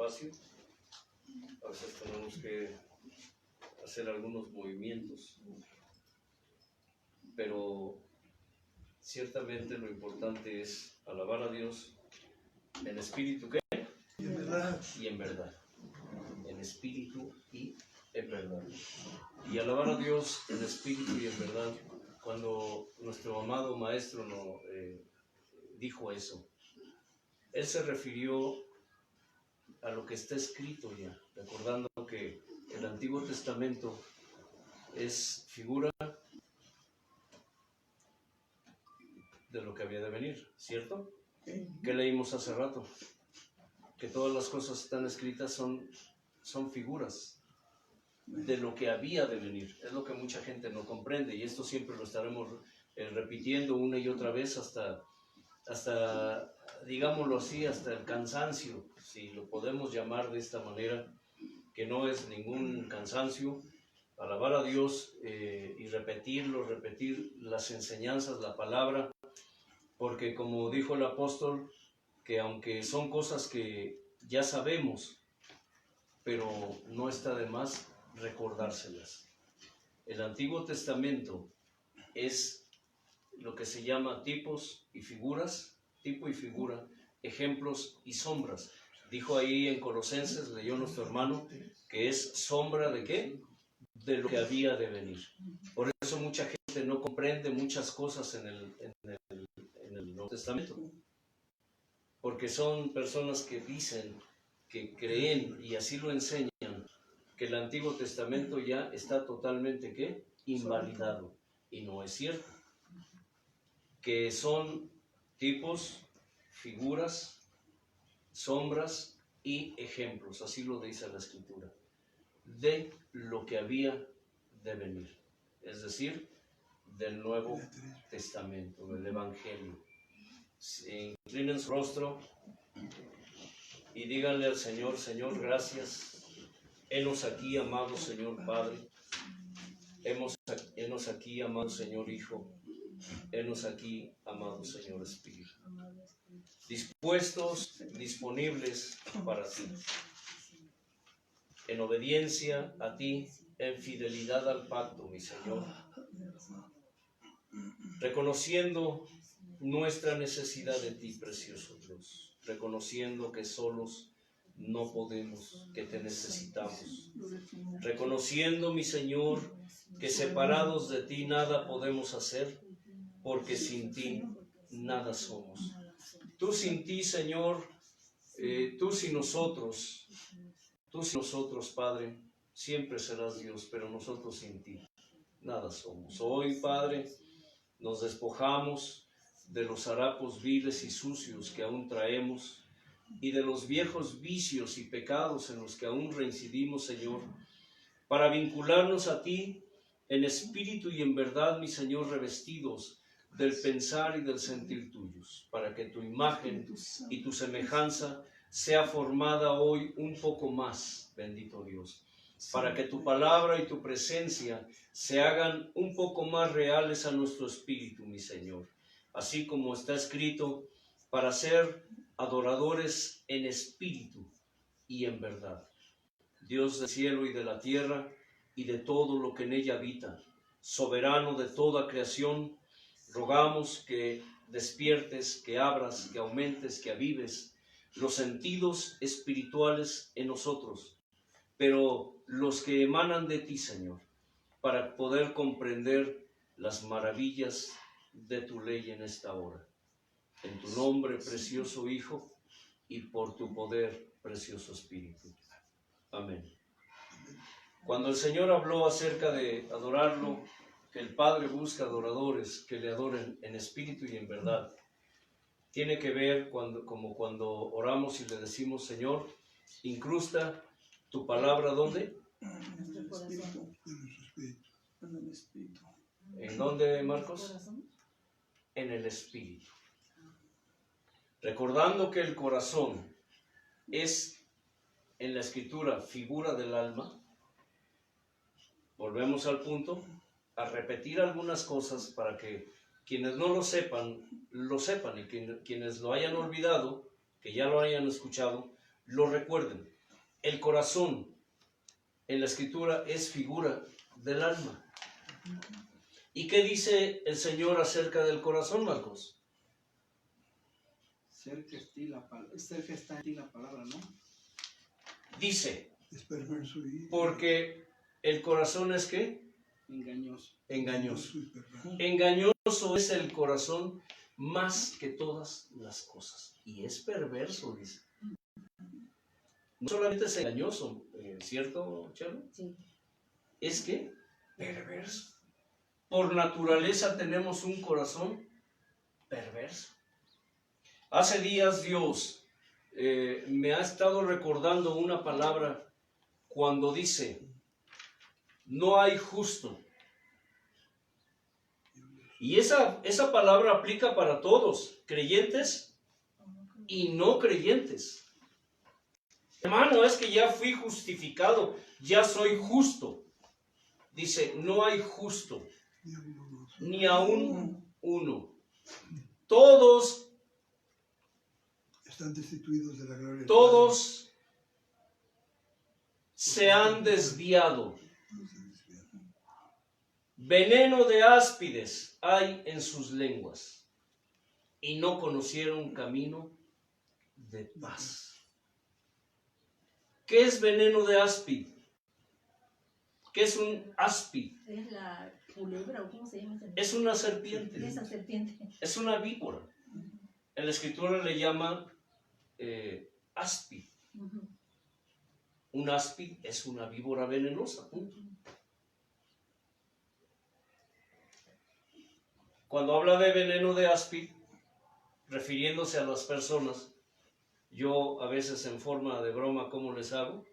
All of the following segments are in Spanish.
despacio. A veces tenemos que hacer algunos movimientos, pero ciertamente lo importante es alabar a Dios en espíritu, ¿qué? Y en verdad. Y en verdad. En espíritu y en verdad. Y alabar a Dios en espíritu y en verdad. Cuando nuestro amado maestro dijo eso, él se refirió a lo que está escrito ya, recordando que el Antiguo Testamento es figura de lo que había de venir, ¿cierto? ¿Qué leímos hace rato? Que todas las cosas que están escritas son figuras de lo que había de venir. Es lo que mucha gente no comprende, y esto siempre lo estaremos repitiendo una y otra vez hasta, digámoslo así, hasta el cansancio, si lo podemos llamar de esta manera, que no es ningún cansancio. Alabar a Dios y repetir las enseñanzas, la palabra, porque como dijo el apóstol, que aunque son cosas que ya sabemos, pero no está de más recordárselas. El Antiguo Testamento es lo que se llama tipos y figuras, tipo y figura, ejemplos y sombras. Dijo ahí en Colosenses, leyó nuestro hermano, que es sombra ¿de qué? De lo que había de venir. Por eso mucha gente no comprende muchas cosas en el Nuevo Testamento, porque son personas que dicen, que creen y así lo enseñan, que el Antiguo Testamento ya está totalmente ¿qué? Invalidado, y no es cierto. Que son tipos, figuras, sombras y ejemplos, así lo dice la Escritura, de lo que había de venir, es decir, del Nuevo Testamento, del Evangelio. Inclinen su rostro y díganle al Señor: Señor, gracias. Henos aquí, amado Señor Padre. Henos aquí, amado Señor Hijo. Henos aquí, amado Señor Espíritu. Dispuestos, disponibles para ti. En obediencia a ti, en fidelidad al pacto, mi Señor. Reconociendo nuestra necesidad de ti, precioso Dios. Reconociendo que solos no podemos, que te necesitamos. Reconociendo, mi Señor, que separados de ti nada podemos hacer, porque sin ti nada somos. Tú sin ti, Señor, tú sin nosotros, Padre, siempre serás Dios, pero nosotros sin ti nada somos. Hoy, Padre, nos despojamos de los harapos viles y sucios que aún traemos y de los viejos vicios y pecados en los que aún reincidimos, Señor, para vincularnos a ti en espíritu y en verdad, mi Señor, revestidos del pensar y del sentir tuyos, para que tu imagen y tu semejanza sea formada hoy un poco más, bendito Dios, para que tu palabra y tu presencia se hagan un poco más reales a nuestro espíritu, mi Señor, así como está escrito, para ser adoradores en espíritu y en verdad. Dios del cielo y de la tierra y de todo lo que en ella habita, soberano de toda creación, rogamos que despiertes, que abras, que aumentes, que avives los sentidos espirituales en nosotros, pero los que emanan de ti, Señor, para poder comprender las maravillas de tu ley en esta hora. En tu nombre, precioso Hijo, y por tu poder, precioso Espíritu. Amén. Cuando el Señor habló acerca de adorarlo, que el Padre busca adoradores que le adoren en espíritu y en verdad, tiene que ver como cuando oramos y le decimos: Señor, incrusta tu palabra, ¿dónde? En el espíritu. En el espíritu. ¿En dónde, Marcos? En el espíritu. Recordando que el corazón es, en la Escritura, figura del alma, volvemos al punto, a repetir algunas cosas para que quienes no lo sepan, y quienes lo hayan olvidado, que ya lo hayan escuchado, lo recuerden. El corazón en la Escritura es figura del alma. ¿Y qué dice el Señor acerca del corazón, Marcos? Cerca está en ti la palabra, ¿no? Dice, Es perverso y porque el corazón es ¿qué? engañoso. Engañoso. y perverso. Engañoso es el corazón más que todas las cosas. Y es perverso, dice. No solamente es engañoso, ¿cierto, Chelo? Sí. Es que perverso. Por naturaleza tenemos un corazón perverso. Hace días Dios me ha estado recordando una palabra cuando dice, no hay justo. Y esa palabra aplica para todos, creyentes y no creyentes. Hermano, es que ya fui justificado, ya soy justo. Dice, no hay justo, ni aún uno. Todos Están destituidos de la gloria del Todos se han desviado. Veneno de áspides hay en sus lenguas y no conocieron camino de paz. ¿Qué es veneno de áspid? ¿Qué es un áspid? Es la culebra, ¿o cómo se llama? Es una serpiente. Esa serpiente. Es una víbora. En la Escritura le llama áspid. Un áspid es una víbora venenosa. Cuando habla de veneno de áspid, refiriéndose a las personas, yo a veces en forma de broma, ¿cómo les hago?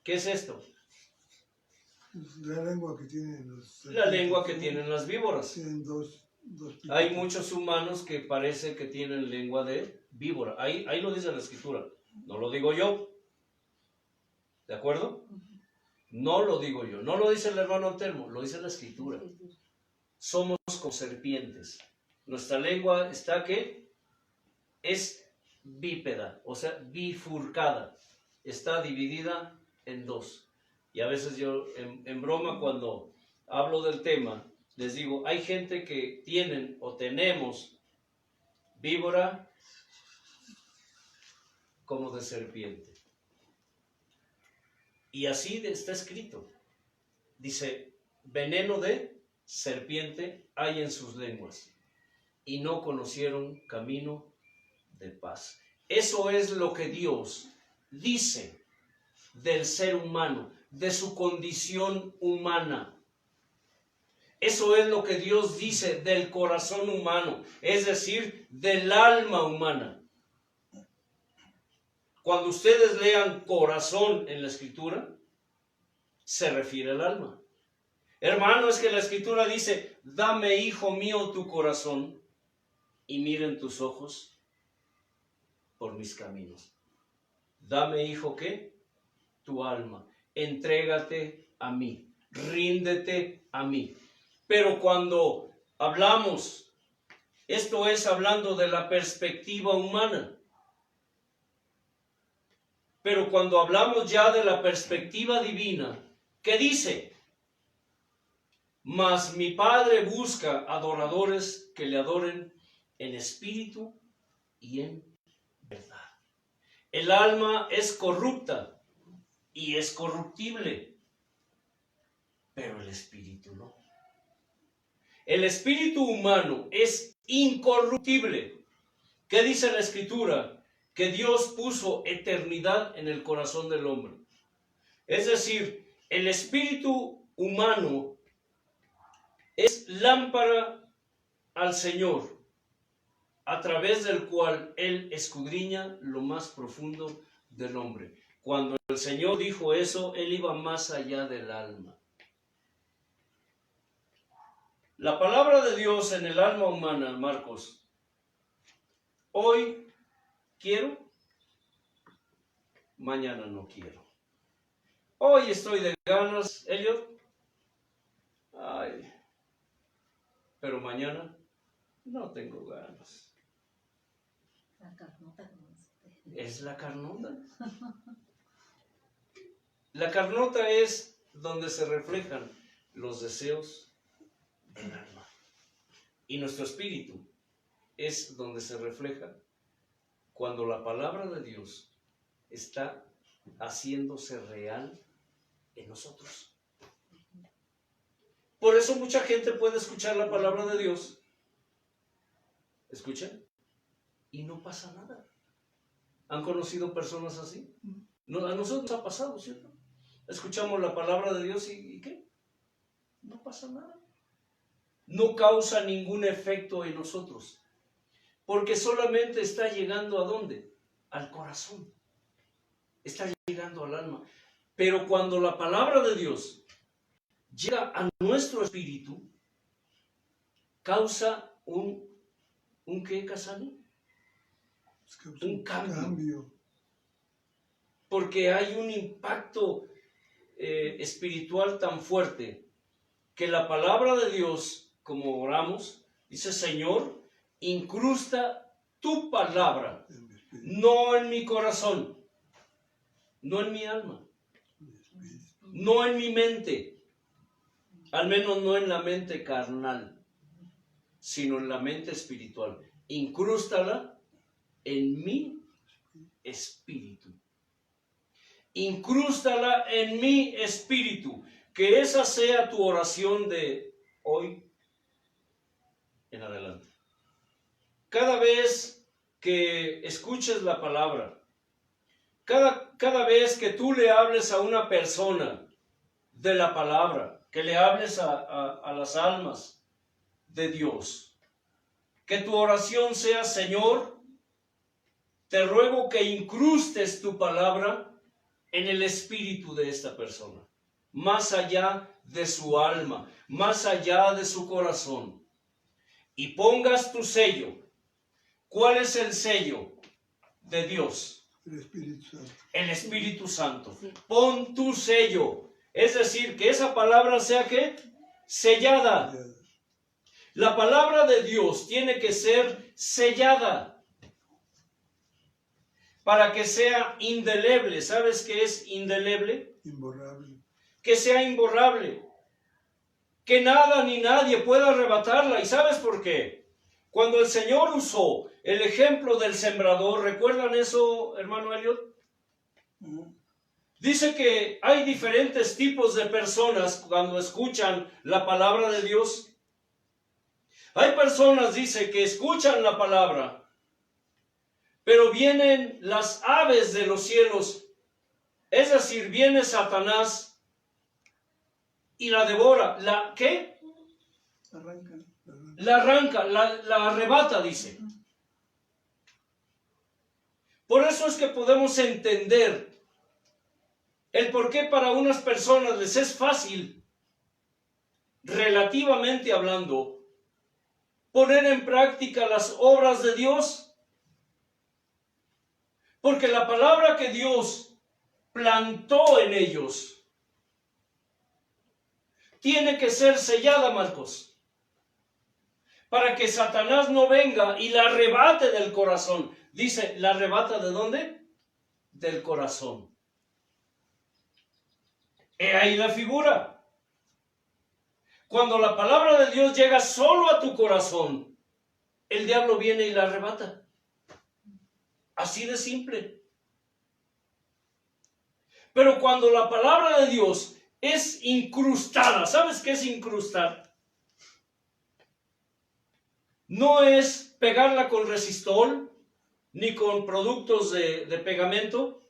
¿Qué es esto? La lengua que tienen los... La lengua que tienen las víboras. Tienen dos Hay muchos humanos que parece que tienen lengua de víbora. Ahí lo dice la Escritura. No lo digo yo. ¿De acuerdo? No lo digo yo. No lo dice el hermano Antelmo. Lo dice la Escritura. Somos como serpientes. Nuestra lengua está ¿qué? Es bípeda, o sea, bifurcada. Está dividida en dos. Y a veces yo en broma cuando hablo del tema, les digo, hay gente que tienen o tenemos víbora como de serpiente. Y así está escrito. Dice, veneno de serpiente hay en sus lenguas y no conocieron camino de paz. Eso es lo que Dios dice del ser humano, de su condición humana. Eso es lo que Dios dice del corazón humano, es decir, del alma humana. Cuando ustedes lean corazón en la Escritura, se refiere al alma. Hermano, es que la Escritura dice, dame, hijo mío, tu corazón y miren tus ojos por mis caminos. Dame, hijo, ¿qué? Tu alma. Entrégate a mí. Ríndete a mí. Pero cuando hablamos, esto es hablando de la perspectiva humana. Pero cuando hablamos ya de la perspectiva divina, ¿qué dice? Mas mi Padre busca adoradores que le adoren en espíritu y en verdad. El alma es corrupta y es corruptible, pero el espíritu no. El espíritu humano es incorruptible. ¿Qué dice la Escritura? Que Dios puso eternidad en el corazón del hombre. Es decir, el espíritu humano es lámpara al Señor, a través del cual Él escudriña lo más profundo del hombre. Cuando el Señor dijo eso, Él iba más allá del alma. La palabra de Dios en el alma humana, Marcos, hoy quiero, mañana no quiero. Hoy estoy de ganas, Elliot, pero mañana No tengo ganas. La carnota, como dice usted. Es la carnota. La carnota es donde se reflejan los deseos del alma. Y nuestro espíritu es donde se refleja cuando la palabra de Dios está haciéndose real en nosotros. Por eso mucha gente puede escuchar la palabra de Dios. ¿Escuchan? Y no pasa nada. ¿Han conocido personas así? No, a nosotros nos ha pasado, ¿cierto? Escuchamos la palabra de Dios y ¿qué? No pasa nada. No causa ningún efecto en nosotros. Porque solamente está llegando ¿a dónde? Al corazón. Está llegando al alma. Pero cuando la palabra de Dios llega a nuestro espíritu, causa un ¿qué, Casani? Un cambio. Porque hay un impacto espiritual tan fuerte que la palabra de Dios, como oramos, dice: Señor, incrusta tu palabra, no en mi corazón, no en mi alma, no en mi mente, al menos no en la mente carnal, sino en la mente espiritual. Incrústala en mi espíritu. Incrústala en mi espíritu. Que esa sea tu oración de hoy en adelante. Cada vez que escuches la palabra, cada vez que tú le hables a una persona de la palabra, que le hables a las almas de Dios, que tu oración sea: Señor, te ruego que incrustes tu palabra en el espíritu de esta persona, más allá de su alma, más allá de su corazón, y pongas tu sello. ¿Cuál es el sello de Dios? El Espíritu Santo. El Espíritu Santo. Sí. Pon tu sello, es decir, que esa palabra sea ¿qué? Sellada. La palabra de Dios tiene que ser sellada para que sea indeleble. ¿Sabes qué es indeleble? Imborrable. Que sea imborrable. Que nada ni nadie pueda arrebatarla. ¿Y sabes por qué? Cuando el Señor usó el ejemplo del sembrador, ¿recuerdan eso, hermano Elliot? Dice que hay diferentes tipos de personas cuando escuchan la palabra de Dios. Hay personas, dice, que escuchan la palabra, pero vienen las aves de los cielos, es decir, viene Satanás y la devora. ¿La qué? La arranca, la arrebata, dice. Por eso es que podemos entender el por qué para unas personas les es fácil, relativamente hablando, poner en práctica las obras de Dios. Porque la palabra que Dios plantó en ellos tiene que ser sellada, Marcos, para que Satanás no venga y la arrebate del corazón. Dice, ¿la arrebata de dónde? Del corazón. He ahí la figura. Cuando la palabra de Dios llega solo a tu corazón, el diablo viene y la arrebata. Así de simple. Pero cuando la palabra de Dios es incrustada, ¿sabes qué es incrustar? No es pegarla con resistol, ni con productos de pegamento,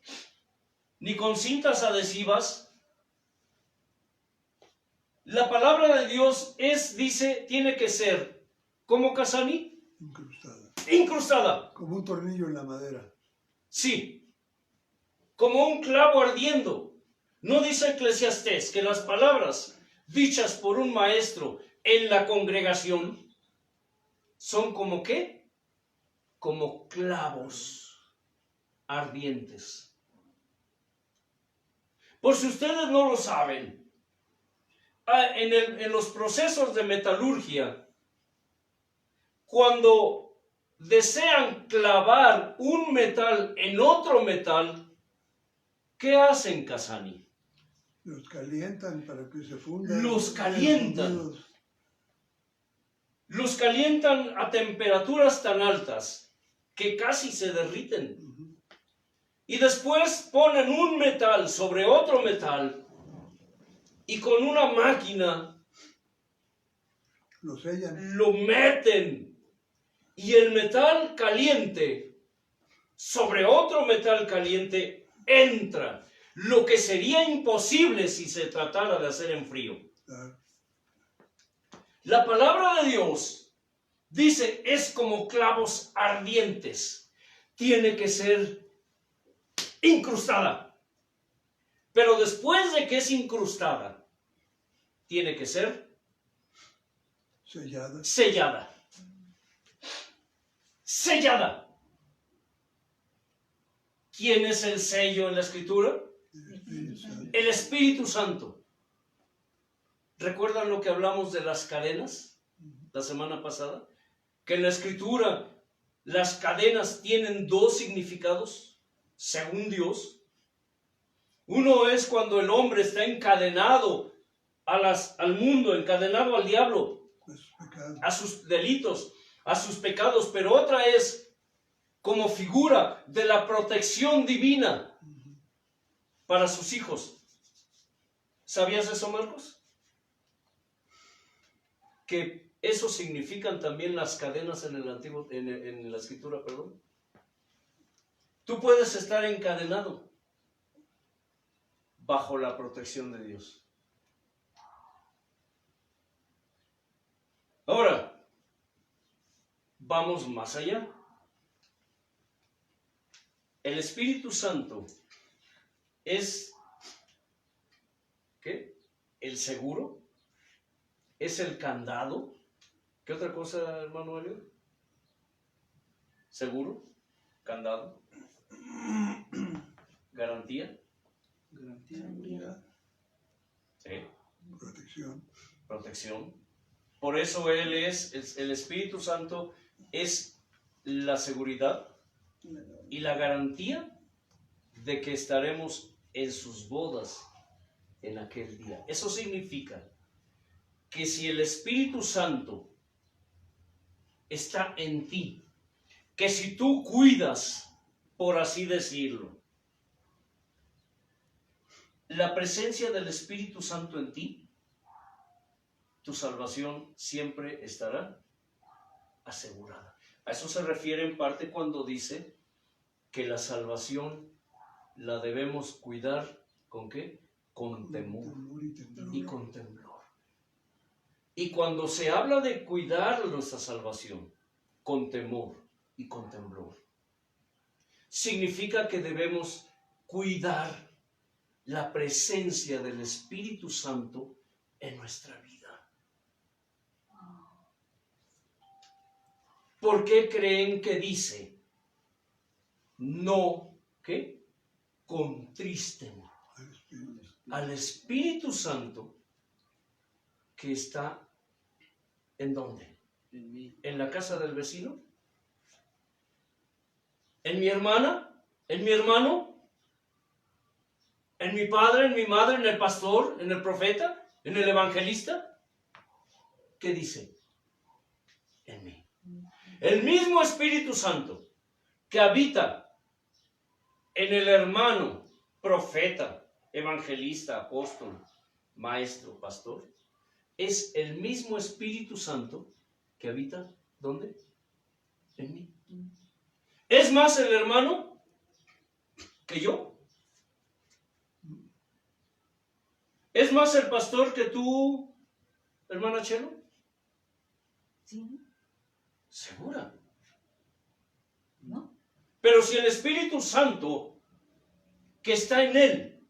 ni con cintas adhesivas. La palabra de Dios es, dice, tiene que ser, ¿cómo, Casani? Incrustada. Incrustada. Como un tornillo en la madera. Sí. Como un clavo ardiendo. ¿No dice Eclesiastés que las palabras dichas por un maestro en la congregación son como qué? Como clavos ardientes? Por si ustedes no lo saben, en los procesos de metalurgia, cuando desean clavar un metal en otro metal, ¿qué hacen, Casani? Los calientan para que se fundan. Los calientan. Fundidos. Los calientan a temperaturas tan altas que casi se derriten. Ujú. Y después ponen un metal sobre otro metal y con una máquina Lo sellan. lo meten. Y el metal caliente sobre otro metal caliente entra. Lo que sería imposible si se tratara de hacer en frío. Claro. La palabra de Dios dice, es como clavos ardientes. Tiene que ser incrustada. Pero después de que es incrustada, tiene que ser Sellada. sellada. Sellada. ¿Quién es el sello en la Escritura? El Espíritu Santo. El Espíritu Santo. ¿Recuerdan lo que hablamos de las cadenas la semana pasada? Que en la Escritura las cadenas tienen dos significados, según Dios. Uno es cuando el hombre está encadenado al mundo, encadenado al diablo, Los pecados. a sus delitos, a sus pecados, pero otra es como figura de la protección divina para sus hijos. ¿Sabías eso, Marcos? Que eso significan también las cadenas en la Escritura, perdón. Tú puedes estar encadenado bajo la protección de Dios. Ahora, vamos más allá. El Espíritu Santo es, ¿qué? El seguro, es el candado. ¿Qué otra cosa, hermano Elio? Seguro, candado, garantía, Garantía. ¿sí? Protección. Protección. Por eso Él el Espíritu Santo es la seguridad y la garantía de que estaremos en sus bodas en aquel día. Eso significa que si el Espíritu Santo está en ti, que si tú cuidas, por así decirlo, la presencia del Espíritu Santo en ti, tu salvación siempre estará asegurada. A eso se refiere en parte cuando dice que la salvación la debemos cuidar ¿con qué? Con temor Temor y temblor. y con temblor. Y cuando se habla de cuidar nuestra salvación con temor y con temblor, significa que debemos cuidar la presencia del Espíritu Santo en nuestra vida. ¿Por qué creen que dice no, qué? Contristen Al Espíritu. al Espíritu Santo que está ¿en dónde? En mí. ¿En la casa del vecino? ¿En mi hermana? ¿En mi hermano? ¿En mi padre? ¿En mi madre? ¿En el pastor? ¿En el profeta? ¿En el evangelista? ¿Qué dice? En mí. El mismo Espíritu Santo que habita en el hermano, profeta, evangelista, apóstol, maestro, pastor, es el mismo Espíritu Santo que habita, ¿dónde? En mí. ¿Es más el hermano que yo? ¿Es más el pastor que tú, hermana Chelo? Sí, Segura. ¿no? Pero si el Espíritu Santo que está en él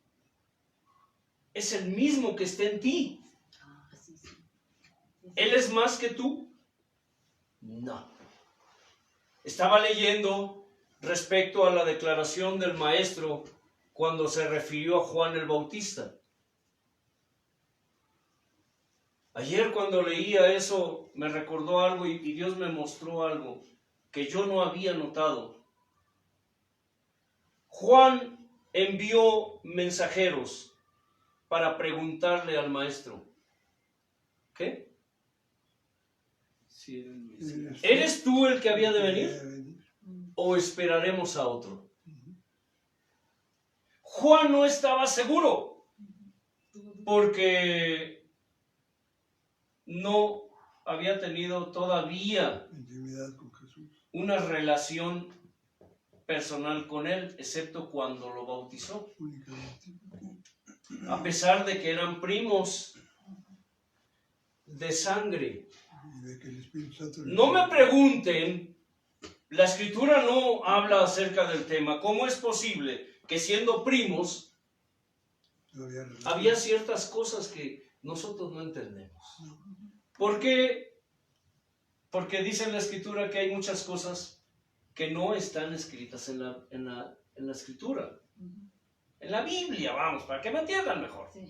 es el mismo que está en ti, Ah, sí, sí. ¿él es más que tú? No. Estaba leyendo respecto a la declaración del maestro cuando se refirió a Juan el Bautista. Ayer cuando leía eso me recordó algo y Dios me mostró algo que yo no había notado. Juan envió mensajeros para preguntarle al maestro, ¿qué? Sí, ¿Eres tú el que había de venir o esperaremos a otro? Juan no estaba seguro porque no había tenido todavía intimidad con Jesús, una relación personal con él, excepto cuando lo bautizó. únicamente. A pesar de que eran primos de sangre. Y de que el Espíritu Santo No me pregunten, la escritura no habla acerca del tema. ¿Cómo es posible que siendo primos no había relación. había ciertas cosas que nosotros no entendemos? ¿Por qué? Porque dice en la escritura que hay muchas cosas que no están escritas en la escritura. En la Biblia, vamos, para que me entiendan mejor. Sí.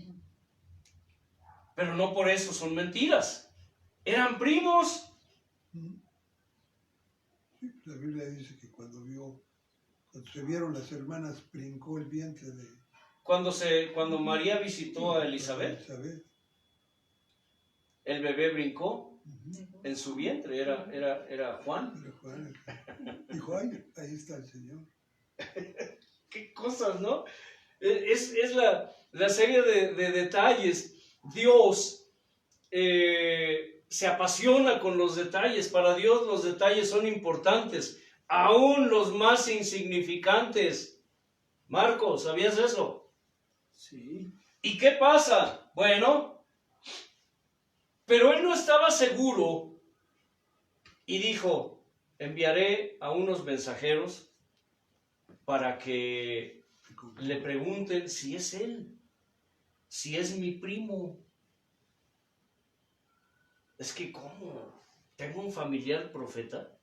Pero no por eso son mentiras. Eran primos. Sí, la Biblia dice que cuando se vieron las hermanas, brincó el vientre de Cuando María visitó a Elizabeth, Elizabeth. el bebé brincó en su vientre, era Juan. Pero Juan dijo, ay, ahí está el Señor. Qué cosas, ¿no? Es la serie de detalles. Dios se apasiona con los detalles. Para Dios los detalles son importantes, aún los más insignificantes. Marcos, ¿sabías eso? Sí. ¿Y qué pasa? Bueno, pero él no estaba seguro y dijo, enviaré a unos mensajeros para que le pregunten si es él, si es mi primo. Es que, ¿cómo? ¿Tengo un familiar profeta?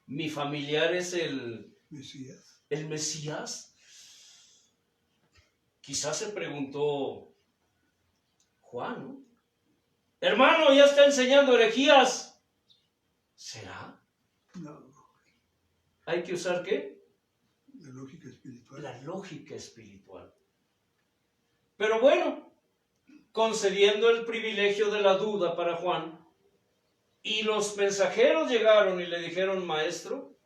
¿Mi familiar es el Mesías? Quizás se preguntó Juan, ¿no? Hermano, ya está enseñando herejías. ¿Será? No. ¿Hay que usar qué? La lógica espiritual. La lógica espiritual. Pero bueno, concediendo el privilegio de la duda para Juan, y los mensajeros llegaron y le dijeron, maestro,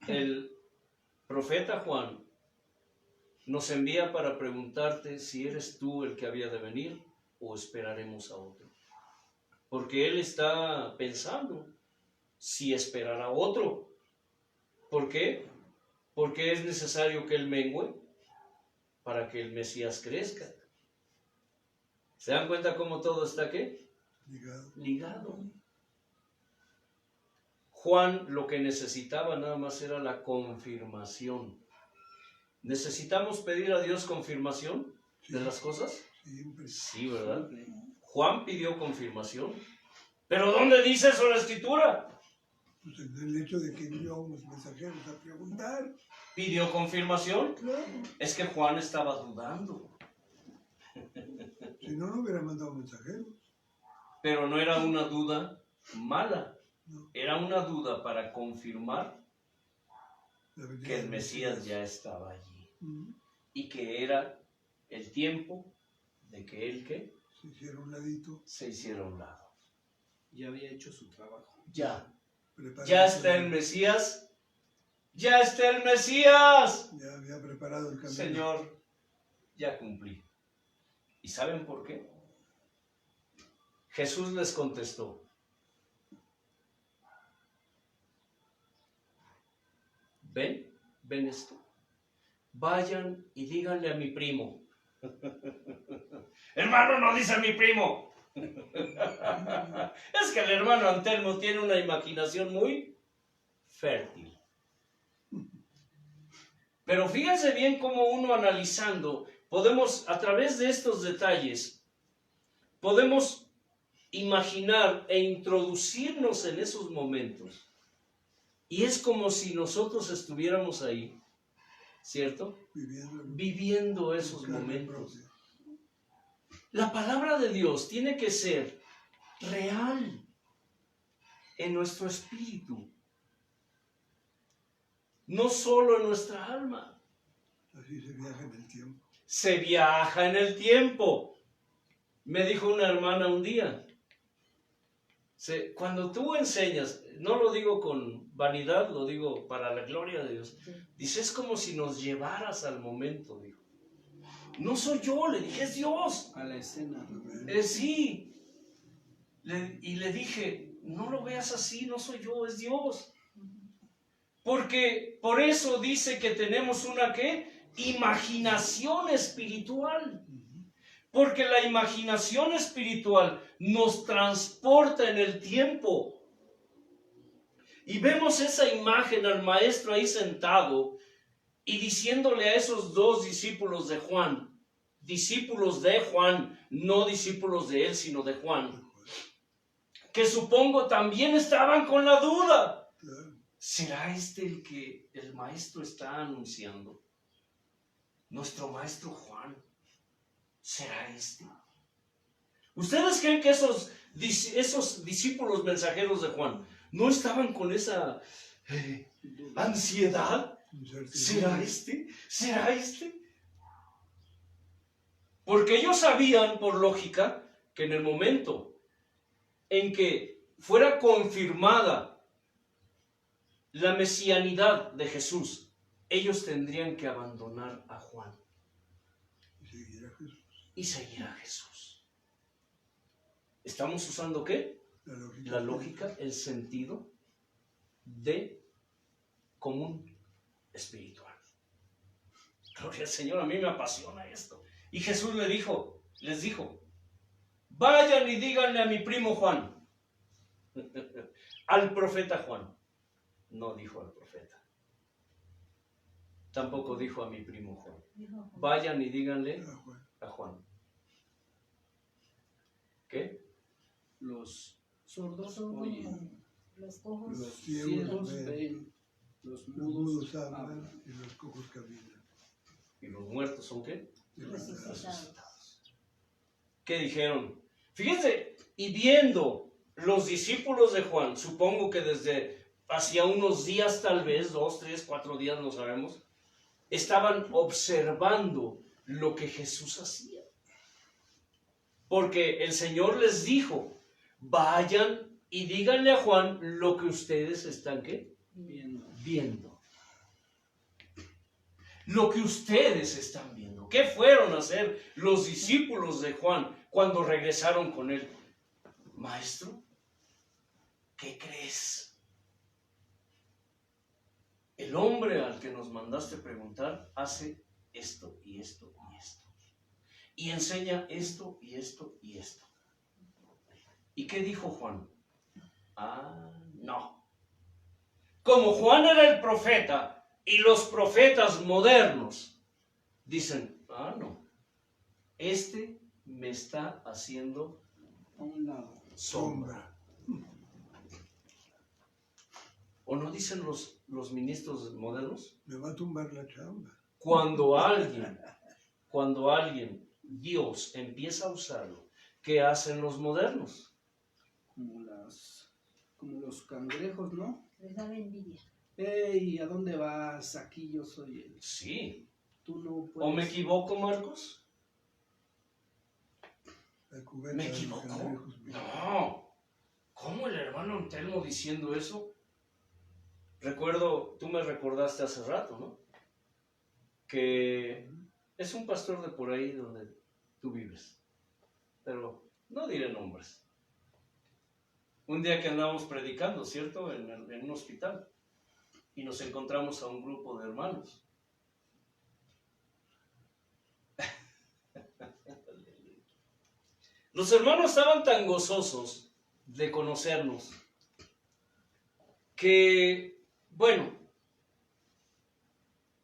el profeta Juan nos envía para preguntarte si eres tú el que había de venir o esperaremos a otro. Porque él está pensando si esperar a otro. ¿Por qué? Porque es necesario que él mengue para que el Mesías crezca. ¿Se dan cuenta cómo todo está qué? Ligado. Juan lo que necesitaba nada más era la confirmación. ¿Necesitamos pedir a Dios confirmación de las cosas? Siempre. Sí, ¿verdad? Juan pidió confirmación. ¿Pero dónde dice eso la escritura? Pues el hecho de que envió a unos mensajeros a preguntar. ¿Pidió confirmación? Claro. Es que Juan estaba dudando. Si no, no hubiera mandado mensajeros. Pero no era una duda mala. No. Era una duda para confirmar que el Mesías ya estaba allí. Y que era el tiempo de que él ¿qué? Se hiciera un ladito. Se hiciera a un lado. Ya había hecho su trabajo. Ya. Preparado. Ya está el Mesías. Ya está el Mesías. Ya había preparado el camino. Señor, ya cumplí. ¿Y saben por qué? Jesús les contestó. ¿Ven esto? Vayan y díganle a mi primo. Hermano, no dice mi primo. Es que el hermano Antelmo tiene una imaginación muy fértil. Pero fíjense bien cómo uno analizando, podemos, a través de estos detalles, podemos imaginar e introducirnos en esos momentos. Y es como si nosotros estuviéramos ahí, ¿cierto? Viviendo esos momentos. La palabra de Dios tiene que ser real en nuestro espíritu, no solo en nuestra alma. Así se viaja en el tiempo. Se viaja en el tiempo. Me dijo una hermana un día, cuando tú enseñas, no lo digo con vanidad, lo digo para la gloria de Dios, dice, es como si nos llevaras al momento, dijo. No soy yo, le dije, es Dios. A la escena. Sí. Y le dije, no lo veas así, no soy yo, es Dios. Porque por eso dice que tenemos una, ¿qué? Imaginación espiritual. Porque la imaginación espiritual nos transporta en el tiempo. Y vemos esa imagen al maestro ahí sentado y diciéndole a esos dos discípulos de Juan, no discípulos de él, sino de Juan, que supongo también estaban con la duda. ¿Será este el que el maestro está anunciando? Nuestro maestro Juan. ¿Será este? ¿Ustedes creen que esos discípulos mensajeros de Juan no estaban con esa ansiedad? ¿Será este? ¿Será este? Porque ellos sabían, por lógica, que en el momento en que fuera confirmada la mesianidad de Jesús, ellos tendrían que abandonar a Juan y seguir a Jesús. ¿Estamos usando qué? La lógica, el sentido de común espiritual. Gloria al Señor, a mí me apasiona esto. Y Jesús les dijo, vayan y díganle a mi primo Juan, al profeta Juan. No dijo al profeta. Tampoco dijo a mi primo Juan. Vayan y díganle a Juan. ¿Qué? Los sordos Sordos, oyen, los cojos, los ciegos ciegos ven, los Los mudos mudos hablan hablan. y los cojos caminan. ¿Y los muertos son qué? resucitados. ¿Qué dijeron? Fíjense, y viendo los discípulos de Juan, supongo que desde hacía unos días, tal vez, 2, 3, 4 días, no sabemos, estaban observando lo que Jesús hacía. Porque el Señor les dijo, vayan y díganle a Juan lo que ustedes están, ¿qué? Viendo. Lo que ustedes están viendo. ¿Qué fueron a hacer los discípulos de Juan cuando regresaron con él? Maestro, ¿qué crees? El hombre al que nos mandaste preguntar hace esto y esto y esto. Y enseña esto y esto y esto. ¿Y qué dijo Juan? No. Como Juan era el profeta y los profetas modernos dicen, no. Este me está haciendo A un lado. sombra. ¿O no dicen los ministros modernos? Me va a tumbar la chamba. Cuando alguien, Dios empieza a usarlo, ¿qué hacen los modernos? Como los cangrejos, ¿no? Les da envidia. ¡Ey! ¿A dónde vas? Aquí yo soy él. Sí. Tú no puedes. ¿O me equivoco, Marcos? La cubeta ¿Me de los equivoco? cangrejos, mira. No. ¿Cómo el hermano Antelmo diciendo eso? Recuerdo, tú me recordaste hace rato, ¿no? Que es un pastor de por ahí donde tú vives. Pero no diré nombres. Un día que andábamos predicando, ¿cierto? En un hospital. Y nos encontramos a un grupo de hermanos. Los hermanos estaban tan gozosos de conocernos que, bueno,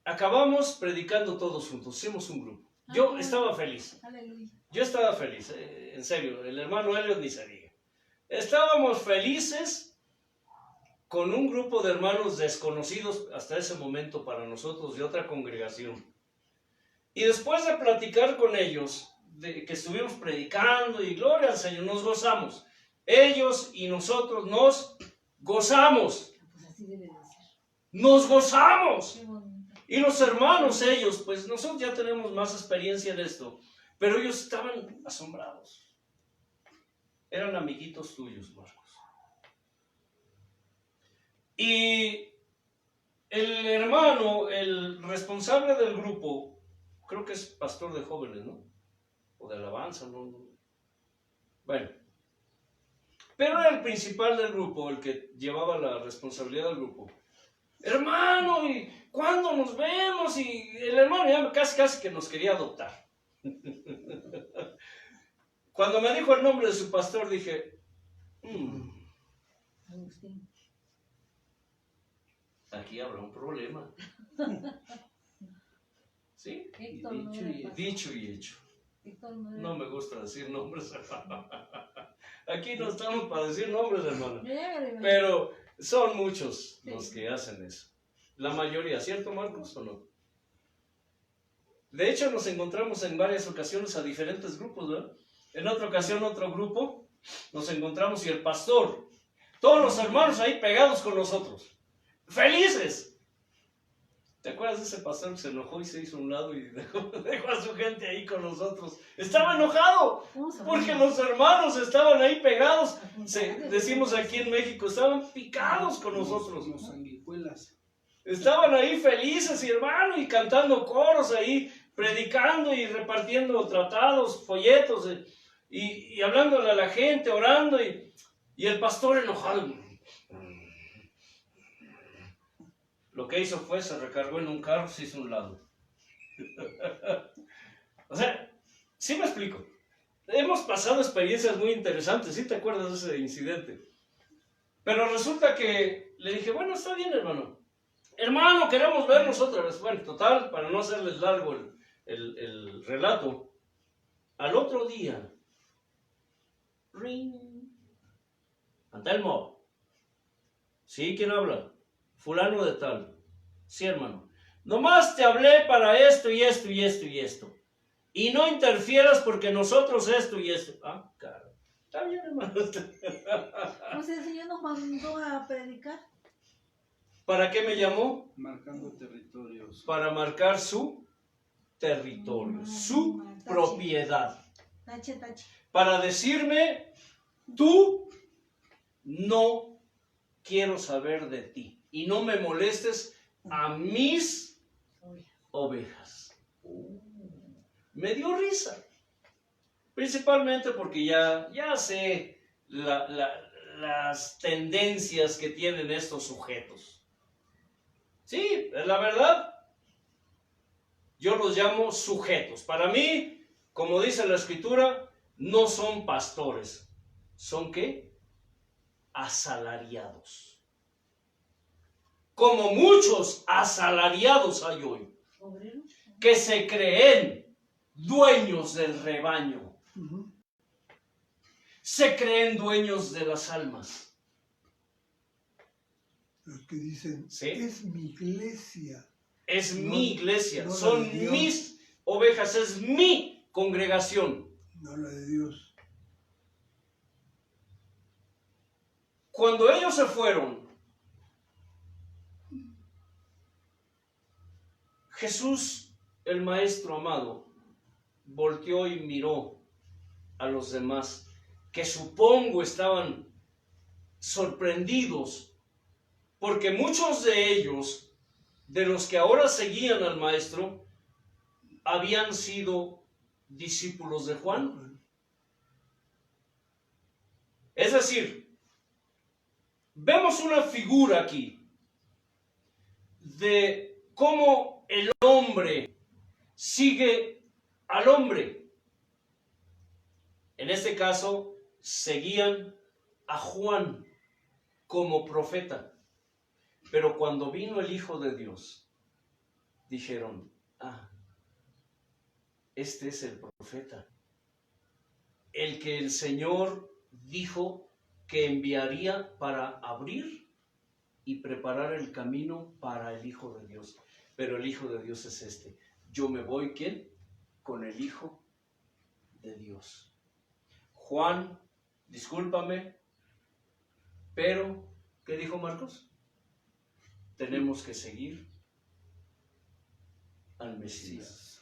acabamos predicando todos juntos, hicimos un grupo. Yo estaba feliz. Aleluya. Yo estaba feliz, en serio, el hermano Elliot ni se diga. Estábamos felices con un grupo de hermanos desconocidos hasta ese momento para nosotros de otra congregación. Y después de platicar con ellos, que estuvimos predicando y gloria al Señor, nos gozamos. Ellos y nosotros nos gozamos. Pues así debe de ser. Nos gozamos. Qué bonito. Y los hermanos, ellos, pues nosotros ya tenemos más experiencia en esto, pero ellos estaban asombrados. Eran amiguitos tuyos, Marcos. Y el hermano, el responsable del grupo, creo que es pastor de jóvenes, ¿no? O de alabanza, ¿no? Bueno, pero era el principal del grupo, el que llevaba la responsabilidad del grupo. Hermano, ¿y cuándo nos vemos? Y el hermano ya casi que nos quería adoptar. Cuando me dijo el nombre de su pastor, dije, Agustín. aquí habrá un problema. ¿Sí? Héctor no dicho era y pastor. Dicho y hecho. Héctor no era. No me gusta decir nombres, hermano. Aquí no estamos para decir nombres, hermano. Yo ya me lo imagino. Pero son muchos Sí. los que hacen eso. La mayoría, ¿cierto, Marcos, o no? De hecho, nos encontramos en varias ocasiones a diferentes grupos, ¿verdad? En otra ocasión, otro grupo, nos encontramos y el pastor, todos los hermanos ahí pegados con nosotros, felices. ¿Te acuerdas de ese pastor que se enojó y se hizo a un lado y dejó a su gente ahí con nosotros? Estaba enojado Vamos a porque ver. los hermanos estaban ahí pegados. Apuntados. Decimos aquí en México, estaban picados con nosotros. Los sanguijuelas. Estaban ahí felices, y hermano, y cantando coros ahí, predicando y repartiendo tratados, folletos, y hablándole a la gente, orando, y el pastor enojado. Lo que hizo fue, se recargó en un carro, se hizo a un lado. O sea, sí me explico. Hemos pasado experiencias muy interesantes, ¿sí te acuerdas de ese incidente? Pero resulta que le dije, bueno, está bien, hermano. Hermano, queremos vernos otra vez. Bueno, total, para no hacerles largo el relato, al otro día, ring, Antelmo, ¿sí? ¿Quién habla? Fulano de tal. Sí, hermano. Nomás te hablé para esto y esto y esto y esto. Y no interfieras porque nosotros esto y esto. Ah, claro. Está bien, hermano. Pues el Señor nos mandó a predicar. ¿Para qué me llamó? Marcando territorios. Para marcar su territorio, su propiedad. Tache, tache. Para decirme, tú no quiero saber de ti y no me molestes a mis Oye. ovejas. Me dio risa, principalmente porque ya sé las tendencias que tienen estos sujetos. Sí, es la verdad. Yo los llamo sujetos. Para mí, como dice la Escritura, no son pastores. ¿Son qué? Asalariados. Como muchos asalariados hay hoy, Obrero. que se creen dueños del rebaño. Ujú. Se creen dueños de las almas. Los que dicen, Sí. es mi iglesia. Es No, mi iglesia, no la son de Dios. mis ovejas, es mi congregación. No la de Dios. Cuando ellos se fueron, Jesús, el Maestro amado, volteó y miró a los demás, que supongo estaban sorprendidos, porque muchos de ellos, de los que ahora seguían al Maestro, habían sido discípulos de Juan. Es decir, vemos una figura aquí de cómo el hombre sigue al hombre. En este caso, seguían a Juan como profeta. Pero cuando vino el Hijo de Dios, dijeron, este es el profeta, el que el Señor dijo que enviaría para abrir y preparar el camino para el Hijo de Dios. Pero el Hijo de Dios es este. Yo me voy, ¿quién? Con el Hijo de Dios. Juan, discúlpame, pero, ¿qué dijo Marcos? Tenemos que seguir al Mesías.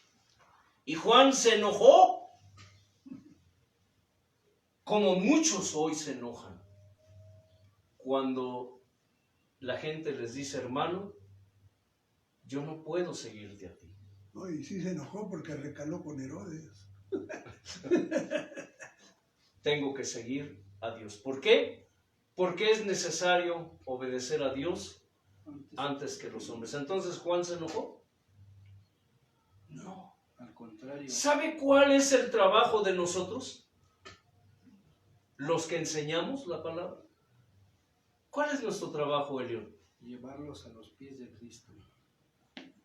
Y Juan se enojó, como muchos hoy se enojan, cuando la gente les dice, hermano, yo no puedo seguirte a ti. No, y sí se enojó porque recaló con Herodes. Tengo que seguir a Dios. ¿Por qué? Porque es necesario obedecer a Dios antes que los hombres. Entonces, ¿Juan se enojó? No. Al contrario. ¿Sabe cuál es el trabajo de nosotros? Los que enseñamos la palabra. ¿Cuál es nuestro trabajo, Elión? Llevarlos a los pies de Cristo.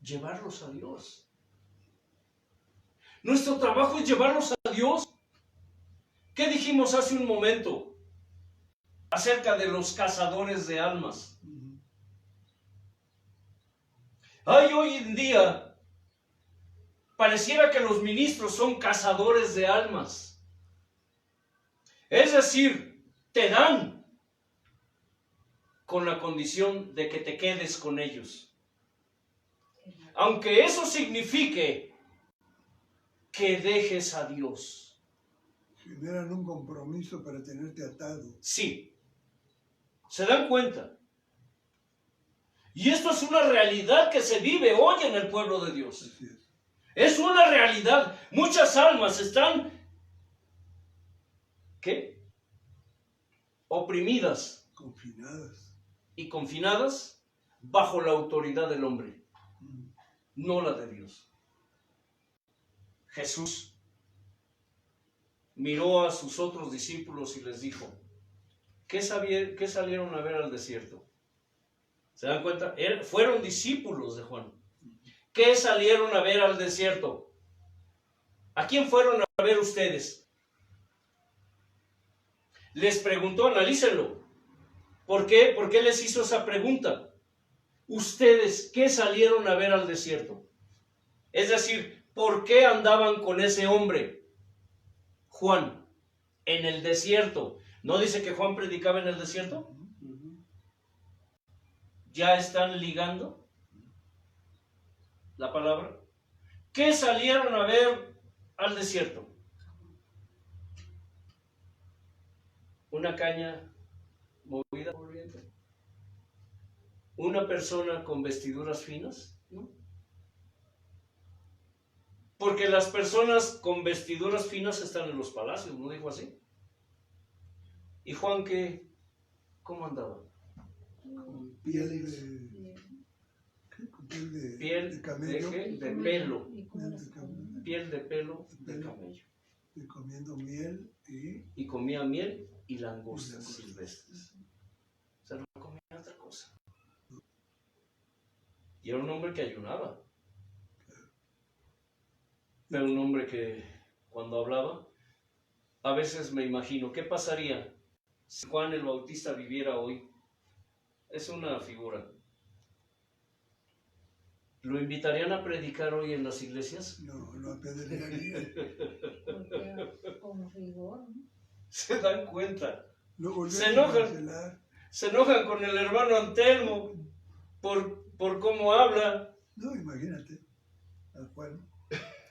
Llevarlos a Dios. Nuestro trabajo es llevarlos a Dios. ¿Qué dijimos hace un momento acerca de los cazadores de almas? Ay, hoy en día pareciera que los ministros son cazadores de almas. Es decir, te dan con la condición de que te quedes con ellos. Aunque eso signifique que dejes a Dios. Generan un compromiso para tenerte atado. Sí. ¿Se dan cuenta? Y esto es una realidad que se vive hoy en el pueblo de Dios. Así es. Es una realidad. Muchas almas están, ¿qué? Oprimidas Confinadas. y confinadas bajo la autoridad del hombre, no la de Dios. Jesús miró a sus otros discípulos y les dijo, ¿qué salieron a ver al desierto? ¿Se dan cuenta? Fueron discípulos de Juan. ¿Qué salieron a ver al desierto? ¿A quién fueron a ver ustedes? Les preguntó, analícenlo. ¿Por qué? ¿Por qué les hizo esa pregunta? ¿Ustedes qué salieron a ver al desierto? Es decir, ¿por qué andaban con ese hombre, Juan, en el desierto? ¿No dice que Juan predicaba en el desierto? ¿Ya están ligando la palabra? ¿Qué salieron a ver al desierto? Una caña movida por viento. Una persona con vestiduras finas, ¿no? Porque las personas con vestiduras finas están en los palacios, ¿no dijo así? ¿Y Juan qué? ¿Cómo andaba? Con Piel pieles. de... ¿qué? Con piel de, Piel de camello. de pelo. Piel de pelo de Pelo. camello. Y comiendo miel y... Y comía miel y langostas silvestres. O sea, no comía otra cosa. Y era un hombre que ayunaba. Pero un hombre que cuando hablaba, a veces me imagino, ¿qué pasaría si Juan el Bautista viviera hoy? Es una figura. ¿Lo invitarían a predicar hoy en las iglesias? No, lo apedrearía. Con rigor, ¿no? ¿Se dan cuenta? Lo volvieron Se a enojan. cancelar. Se enojan con el hermano Antelmo por cómo habla. No, imagínate. A Juan.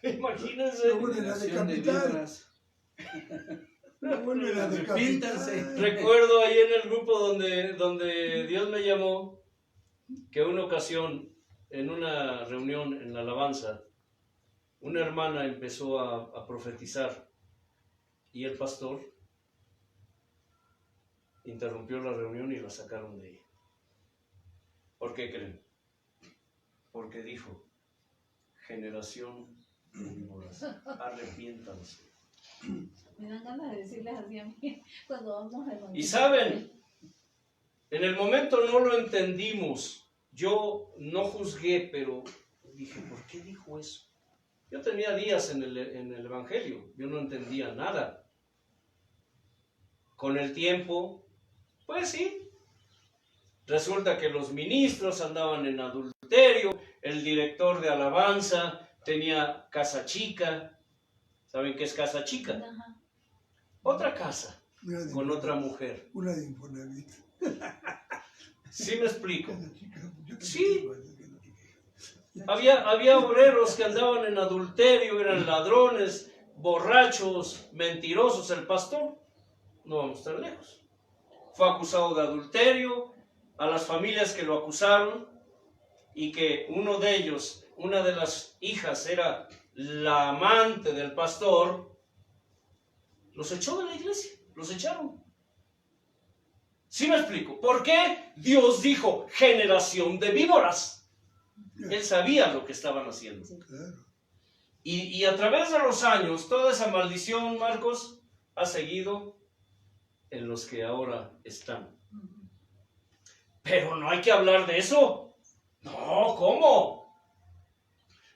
Imagínense. Lo vuelven a Generación de decapitar. víboras. Lo vuelven a Arrepiéntanse. decapitar. Recuerdo ahí en el grupo donde Dios me llamó, que una ocasión, en una reunión en la alabanza, una hermana empezó a profetizar y el pastor interrumpió la reunión y la sacaron de ahí. ¿Por qué creen? Porque dijo, generación de víboras, arrepiéntanse. Me dan ganas de decirles así a mí cuando vamos a evangelizar. Y saben, en el momento no lo entendimos. Yo no juzgué, pero dije, ¿por qué dijo eso? Yo tenía días en el Evangelio, yo no entendía nada. Con el tiempo, pues sí, resulta que los ministros andaban en adulterio, el director de alabanza tenía casa chica, ¿Saben qué es casa chica? Ajá. Otra casa Una de con Infonavit. otra mujer. Una de Infonavit. ¿Sí me explico? Cada chica, yo también Sí. tengo esas que no te quejas. Había obreros que andaban en adulterio, eran ladrones, borrachos, mentirosos. El pastor, no vamos tan lejos, fue acusado de adulterio. A las familias que lo acusaron y que uno de ellos, una de las hijas era la amante del pastor, los echó de la iglesia, los echaron. ¿Sí me explico? ¿Por qué Dios dijo generación de víboras? Él sabía lo que estaban haciendo. Claro. Y a través de los años, toda esa maldición, Marcos, ha seguido en los que ahora están. Ujú. Pero no hay que hablar de eso. No, ¿cómo?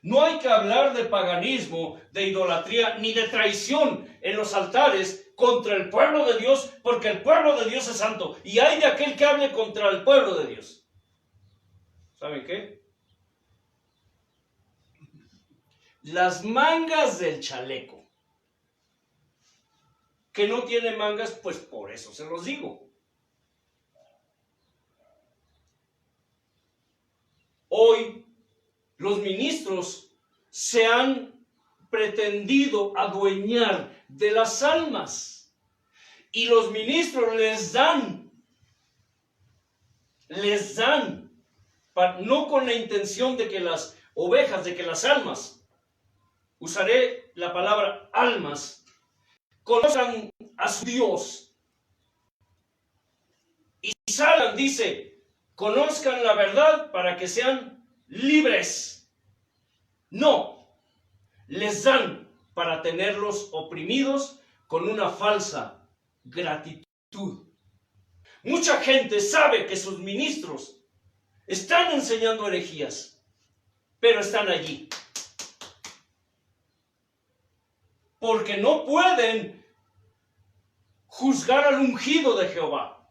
No hay que hablar de paganismo, de idolatría, ni de traición en los altares contra el pueblo de Dios, porque el pueblo de Dios es santo. Y hay de aquel que hable contra el pueblo de Dios. ¿Saben qué? Las mangas del chaleco, que no tiene mangas, pues por eso se los digo. Hoy los ministros se han pretendido adueñar de las almas y los ministros les dan, no con la intención de que las ovejas, de que las almas, usaré la palabra almas, conozcan a su Dios y salgan, dice, conozcan la verdad para que sean libres. No, les dan para tenerlos oprimidos con una falsa gratitud. Mucha gente sabe que sus ministros están enseñando herejías, pero están allí porque no pueden juzgar al ungido de Jehová.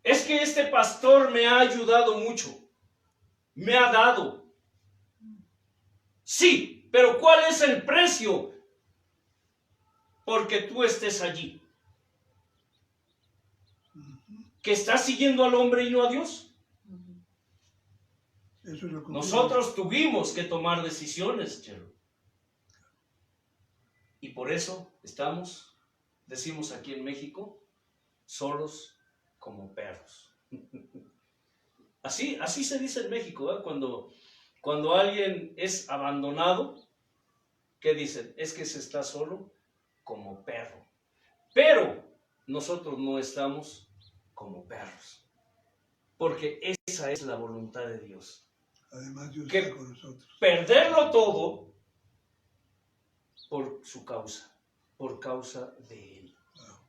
Es que este pastor me ha ayudado mucho, me ha dado. Sí, pero ¿cuál es el precio porque tú estés allí? ¿Que estás siguiendo al hombre y no a Dios? Ujú. Eso es lo que Nosotros tuvimos que tomar decisiones, Chelo. Y por eso decimos aquí en México, solos como perros. Así se dice en México, ¿eh? Cuando alguien es abandonado, ¿qué dicen? Es que se está solo como perro. Pero nosotros no estamos como perros, porque esa es la voluntad de Dios. Además, Dios ¿Qué? está con nosotros. Perderlo todo por su causa, por causa de Él. Wow.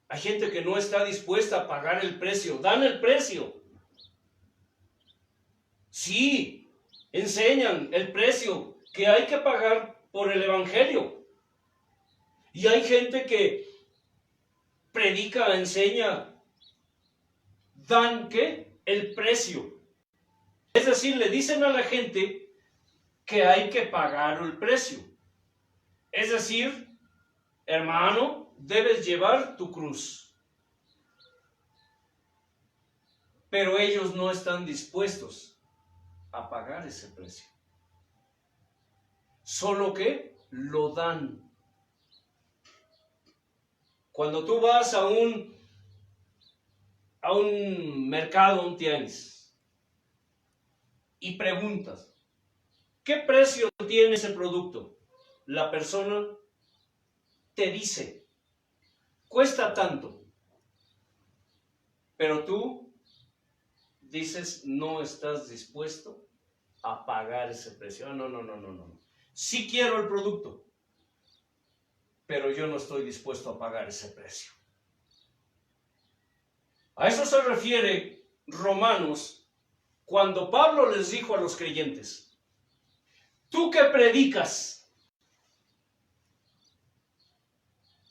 Hay gente que no está dispuesta a pagar el precio. Dan el precio. Sí, enseñan el precio que hay que pagar por el Evangelio. Y hay gente que predica, enseña, dan ¿qué? El precio. Es decir, le dicen a la gente que hay que pagar el precio. Es decir, hermano, debes llevar tu cruz. Pero ellos no están dispuestos a pagar ese precio. Solo que lo dan. Cuando tú vas a un mercado, a un tianguis, y preguntas, ¿qué precio tiene ese producto? La persona te dice, cuesta tanto, pero tú dices, no estás dispuesto a pagar ese precio. No. Sí quiero el producto, pero yo no estoy dispuesto a pagar ese precio. A eso se refiere Romanos, cuando Pablo les dijo a los creyentes, ¿tú qué predicas?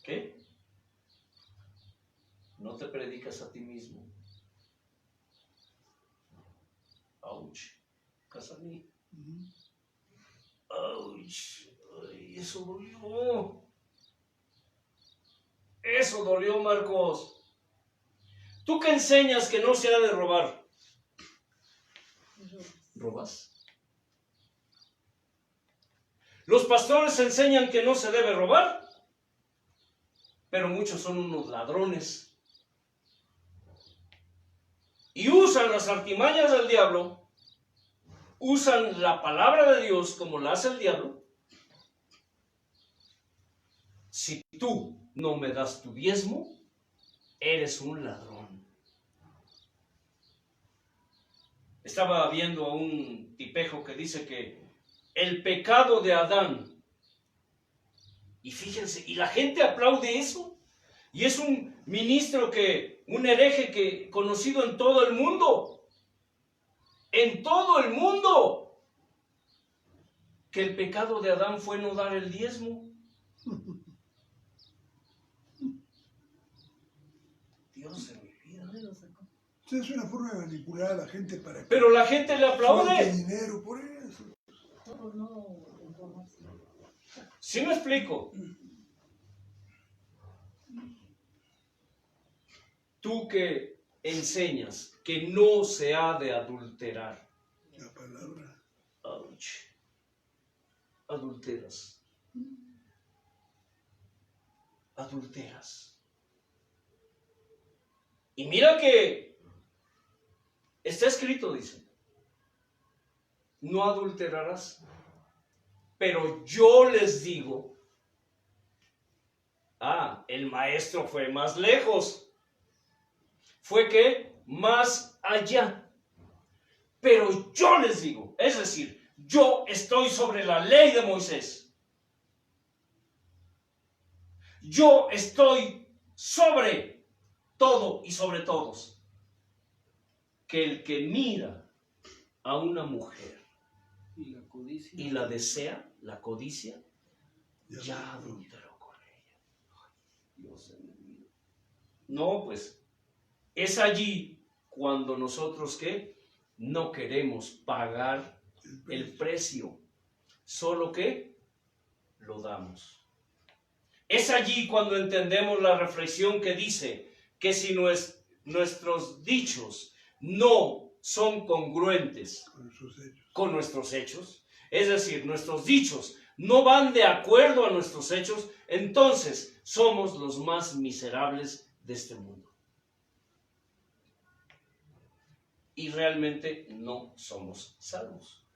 ¿Qué? No te predicas a ti mismo. Ouch, casa a mí. ¡Auch! Ay, eso dolió. Eso dolió, Marcos. ¿Tú qué enseñas que no se ha de robar? ¿Robas? Los pastores enseñan que no se debe robar, pero muchos son unos ladrones. Y usan las artimañas del diablo, usan la palabra de Dios como la hace el diablo. Si tú no me das tu diezmo, eres un ladrón. Estaba viendo a un tipejo que dice que el pecado de Adán, y fíjense, y la gente aplaude eso, y es un ministro un hereje conocido en todo el mundo, que el pecado de Adán fue no dar el diezmo. Dios de mi vida. Es una forma de manipular a la gente para que Pero la gente le aplaude. suelte dinero por eso. ¿Sí me explico? Tú que enseñas que no se ha de adulterar. La palabra. Ouch. Adulteras. Adulteras. Y mira que está escrito, dice, no adulterarás. Pero yo les digo, el maestro fue más lejos. Fue que más allá. Pero yo les digo, es decir, yo estoy sobre la ley de Moisés. Yo estoy sobre todo y sobre todos. Que el que mira a una mujer y la desea, la codicia, ya adulteró con ella. Ay, Dios de mi vida. No, pues, es allí cuando nosotros, ¿qué? No queremos pagar el precio, solo que lo damos. Es allí cuando entendemos la reflexión que dice que si nuestros dichos no son congruentes con nuestros hechos, es decir, nuestros dichos no van de acuerdo a nuestros hechos, entonces somos los más miserables de este mundo. Y realmente no somos salvos.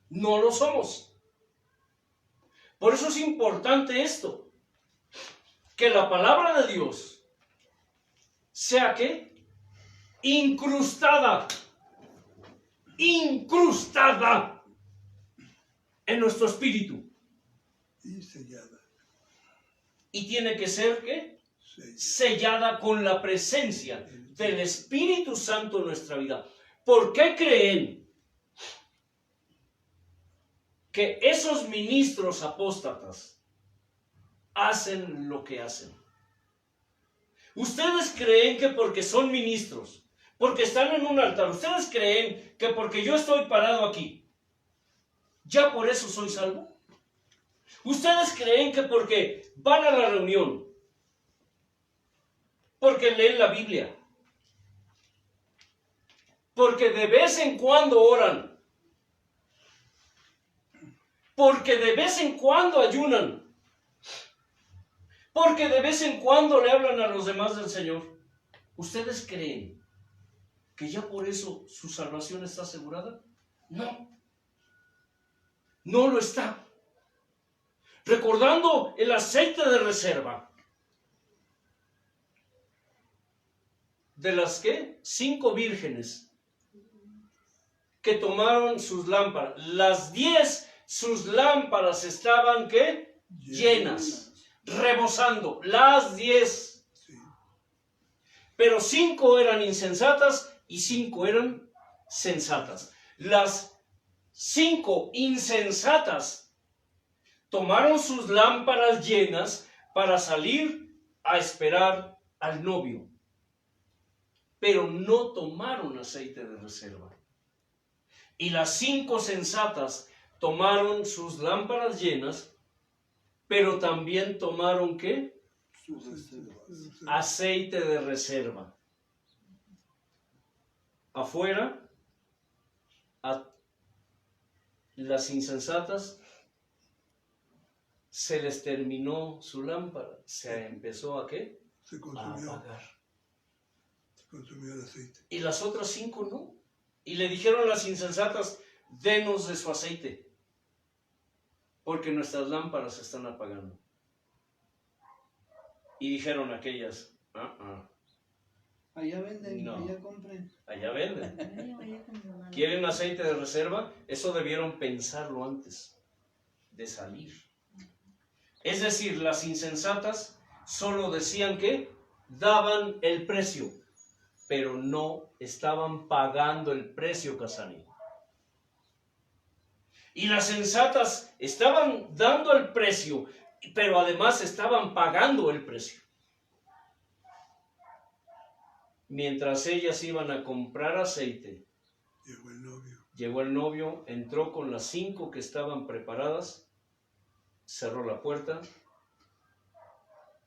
No lo somos. Por eso es importante esto, que la palabra de Dios sea ¿qué? Incrustada en nuestro espíritu. Y sellada. Y tiene que ser ¿qué? Sellada con la presencia del Espíritu Santo en nuestra vida. ¿Por qué creen que esos ministros apóstatas hacen lo que hacen? ¿Ustedes creen que porque son ministros, porque están en un altar, ustedes creen que porque yo estoy parado aquí, ya por eso soy salvo? ¿Ustedes creen que porque van a la reunión, porque leen la Biblia, porque de vez en cuando oran, porque de vez en cuando ayunan, porque de vez en cuando le hablan a los demás del Señor, ¿ustedes creen que ya por eso su salvación está asegurada? No, no lo está. Recordando el aceite de reserva de las 5 vírgenes que tomaron sus lámparas, las 10 sus lámparas estaban llenas, rebosando, las 10. Sí. Pero 5 eran insensatas y 5 eran sensatas. Las 5 insensatas tomaron sus lámparas llenas para salir a esperar al novio, pero no tomaron aceite de reserva. Y las 5 sensatas tomaron sus lámparas llenas, pero también tomaron, ¿qué? Aceite de reserva. Afuera, a las insensatas se les terminó su lámpara. Se empezó a ¿qué? Se A consumió, apagar. se consumió el aceite. Y las otras 5 no. Y le dijeron a las insensatas, denos de su aceite, porque nuestras lámparas se están apagando. Y dijeron aquellas, Allá venden, No. allá compren. allá venden. Ay, vaya con mi mamá. ¿Quieren aceite de reserva? Eso debieron pensarlo antes de salir. Es decir, las insensatas solo decían que daban el precio, pero no estaban pagando el precio, Casani. Y las sensatas estaban dando el precio, pero además estaban pagando el precio. Mientras ellas iban a comprar aceite, Llegó el novio. llegó el novio, entró con las 5 que estaban preparadas, cerró la puerta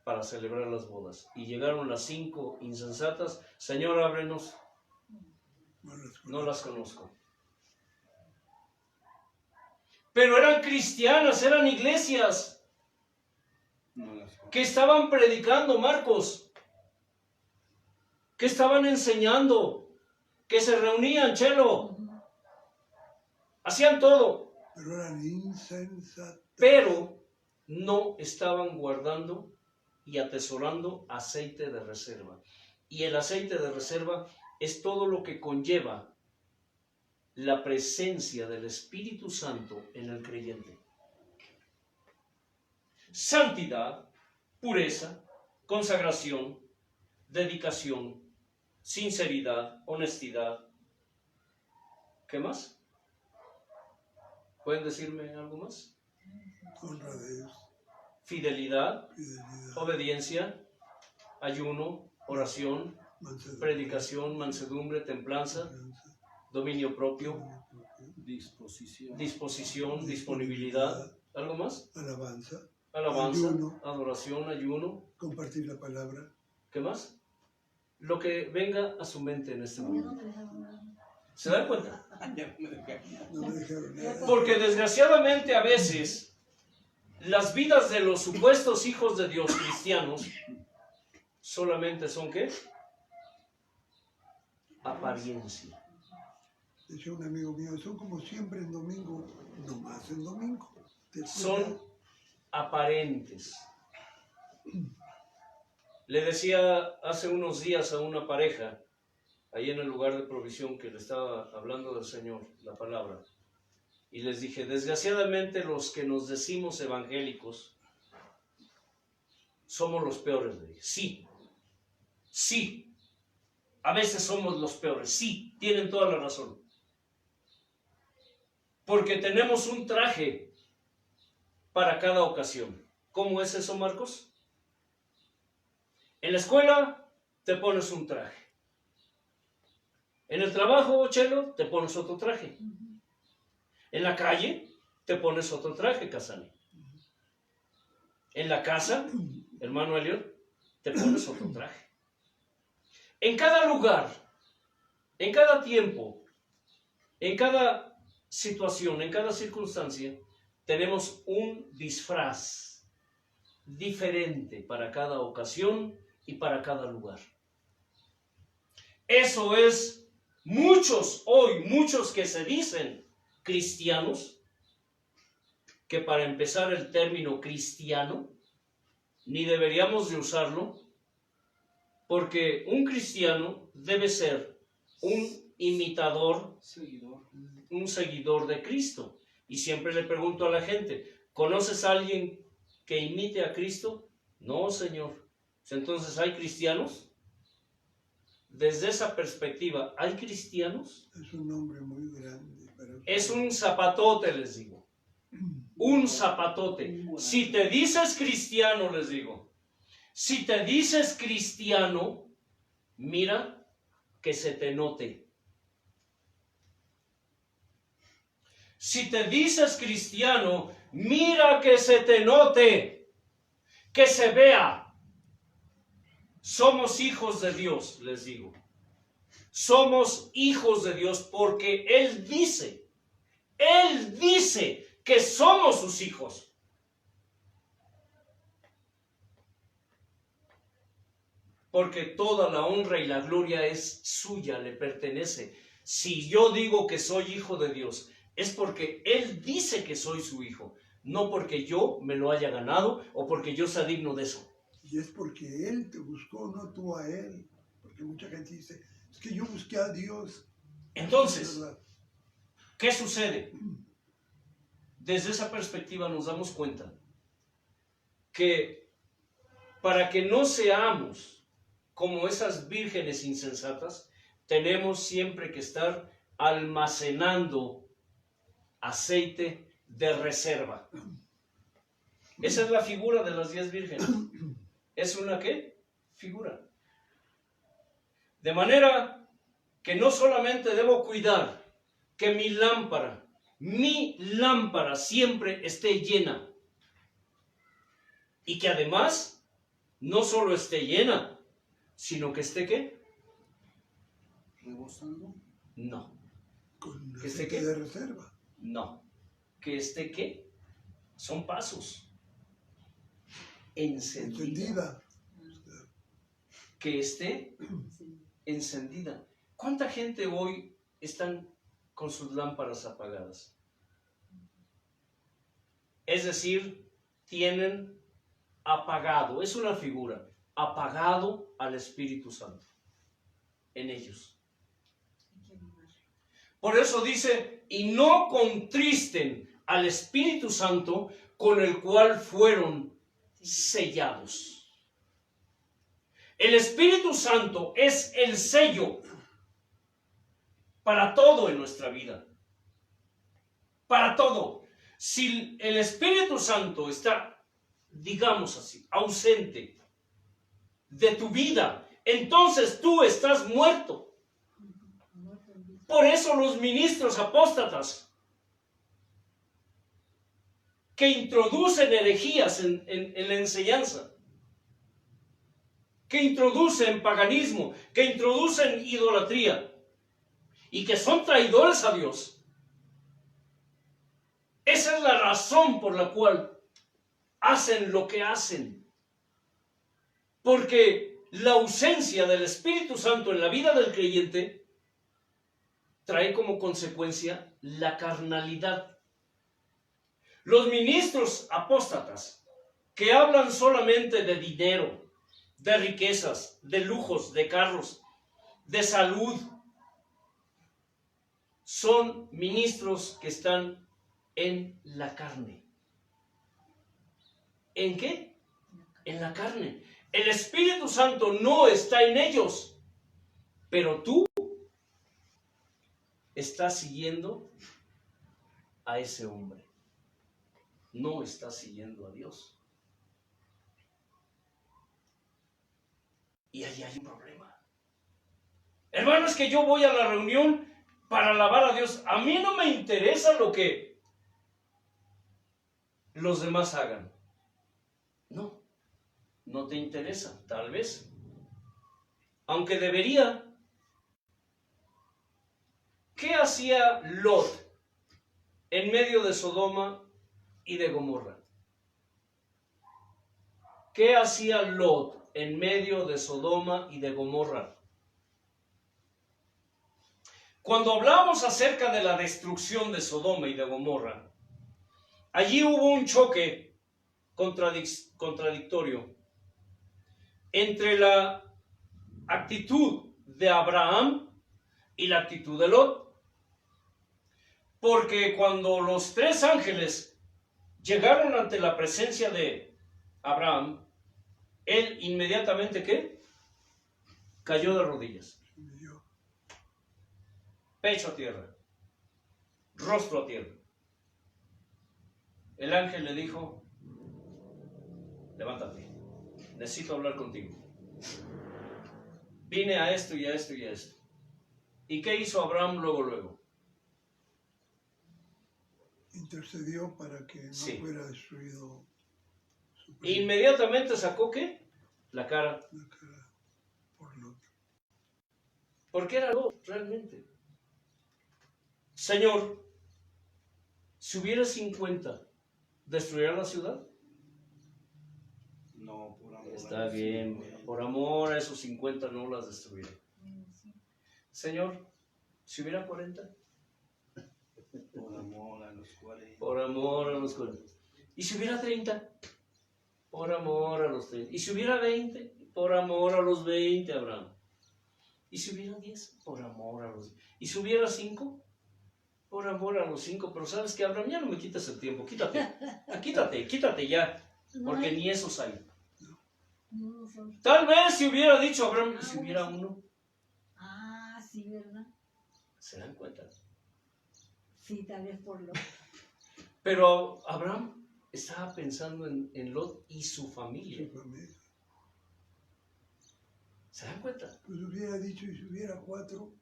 para celebrar las bodas. Y llegaron las 5 insensatas. Señor, ábrenos. No las conozco. Pero eran cristianas, eran iglesias que estaban predicando, Marcos, que estaban enseñando, que se reunían, Chelo, hacían todo, Pero eran insensatas. pero no estaban guardando y atesorando aceite de reserva. Y el aceite de reserva es todo lo que conlleva la presencia del Espíritu Santo en el creyente. Santidad, pureza, consagración, dedicación, sinceridad, honestidad. ¿Qué más? ¿Pueden decirme algo más? Honradez, Fidelidad, fidelidad, obediencia, ayuno, oración, mansedumbre, predicación, mansedumbre, templanza, templanza, dominio propio, dominio propio, disposición, disponibilidad. ¿Algo más? alabanza, Alabanza, Ayuno. adoración, ayuno. compartir la palabra. ¿Qué más? Lo que venga a su mente en este Ya momento. no te dejaron nada. ¿Se dan cuenta? No me dejaron nada. Porque desgraciadamente a veces las vidas de los supuestos hijos de Dios cristianos solamente son ¿qué? Apariencia. Decía un amigo mío, son como siempre en domingo, nomás en domingo. Después Son aparentes. Le decía hace unos días a una pareja, ahí en el lugar de provisión, que le estaba hablando del Señor, la palabra, y les dije, desgraciadamente los que nos decimos evangélicos somos los peores, le dije. Sí, sí, a veces somos los peores, sí, tienen toda la razón. Porque tenemos un traje para cada ocasión. ¿Cómo es eso, Marcos? En la escuela te pones un traje. En el trabajo, Chelo, te pones otro traje. En la calle te pones otro traje, Casani. En la casa, hermano Elliot, te pones otro traje. En cada lugar, en cada tiempo, en cada situación, en cada circunstancia, tenemos un disfraz diferente para cada ocasión y para cada lugar. Eso es muchos que se dicen cristianos, que para empezar el término cristiano, ni deberíamos de usarlo, porque un cristiano debe ser un imitador, un seguidor de Cristo. Y siempre le pregunto a la gente, ¿conoces a alguien que imite a Cristo? No, Señor. Entonces, ¿hay cristianos? Desde esa perspectiva, ¿hay cristianos? es un nombre muy grande para Es un zapatote, les digo. Un zapatote. Si te dices cristiano, les digo, si te dices cristiano, mira que se te note. Si te dices cristiano, mira que se te note, que se vea. Somos hijos de Dios, les digo. Somos hijos de Dios porque Él dice que somos sus hijos. Porque toda la honra y la gloria es suya, le pertenece. Si yo digo que soy hijo de Dios, es porque Él dice que soy su hijo, no porque yo me lo haya ganado o porque yo sea digno de eso. Y es porque Él te buscó, no tú a Él. Porque mucha gente dice, es que yo busqué a Dios. Entonces, ¿verdad? ¿qué sucede? Desde esa perspectiva nos damos cuenta que para que no seamos como esas vírgenes insensatas, tenemos siempre que estar almacenando aceite de reserva. Esa es la figura de las 10 vírgenes. ¿Es una qué? Figura. De manera que no solamente debo cuidar que mi lámpara siempre esté llena. Y que además no solo esté llena, sino que esté ¿qué? ¿Rebosando? Con No. ¿Que esté aceite qué? de reserva. No. ¿Que esté qué? Son pasos. Encendida. Que esté encendida. ¿Cuánta gente hoy están con sus lámparas apagadas? Es decir, tienen apagado, es una figura, apagado al Espíritu Santo en ellos. Por eso dice, y no contristen al Espíritu Santo con el cual fueron sellados. El Espíritu Santo es el sello para todo en nuestra vida. Para todo. Si el Espíritu Santo está, digamos así, ausente de tu vida, entonces tú estás muerto. Por eso los ministros apóstatas que introducen herejías en la enseñanza, que introducen paganismo, que introducen idolatría y que son traidores a Dios. Esa es la razón por la cual hacen lo que hacen. Porque la ausencia del Espíritu Santo en la vida del creyente trae como consecuencia la carnalidad. Los ministros apóstatas que hablan solamente de dinero, de riquezas, de lujos, de carros, de salud, son ministros que están en la carne. ¿En qué? En la carne. El Espíritu Santo no está en ellos, pero tú estás siguiendo a ese hombre. No estás siguiendo a Dios. Y ahí hay un problema. Hermano, es que yo voy a la reunión para alabar a Dios. A mí no me interesa lo que los demás hagan. No, no te interesa, tal vez. Aunque debería. ¿Qué hacía Lot en medio de Sodoma y de Gomorra? ¿Qué hacía Lot en medio de Sodoma y de Gomorra? Cuando hablamos acerca de la destrucción de Sodoma y de Gomorra, allí hubo un choque contradictorio entre la actitud de Abraham y la actitud de Lot. Porque cuando los 3 ángeles llegaron ante la presencia de Abraham, él inmediatamente, ¿qué? Cayó de rodillas. Pecho a tierra, rostro a tierra. El ángel le dijo, levántate, necesito hablar contigo. Vine a esto y a esto y a esto. ¿Y qué hizo Abraham luego? intercedió para que no Sí. fuera destruido su primo, Inmediatamente sacó ¿qué? La cara. la cara por Lot. Porque era Lot, realmente. Señor, si hubiera 50, ¿destruirá la ciudad? No, por amor. Está bien, por amor a esos 50 no las destruiré. Sí. Señor, si hubiera 40, Por amor a los 40. por amor a los 40. ¿Y si hubiera 30? Por amor a los 30. ¿Y si hubiera 20? Por amor a los 20, Abraham. ¿Y si hubiera 10? Por amor a los... ¿Y si hubiera 5? Por amor a los 5. Pero ¿sabes qué, Abraham? Ya no me quites el tiempo. Quítate ya. Porque ni esos hay. No son. Tal vez si hubiera dicho Abraham, si hubiera uno, Ah, sí, ¿verdad? se dan cuenta. Sí, tal vez por lo. Pero Abraham estaba pensando en Lot y su familia. Su familia. ¿Se dan cuenta? Pues hubiera dicho, y si hubiera 4,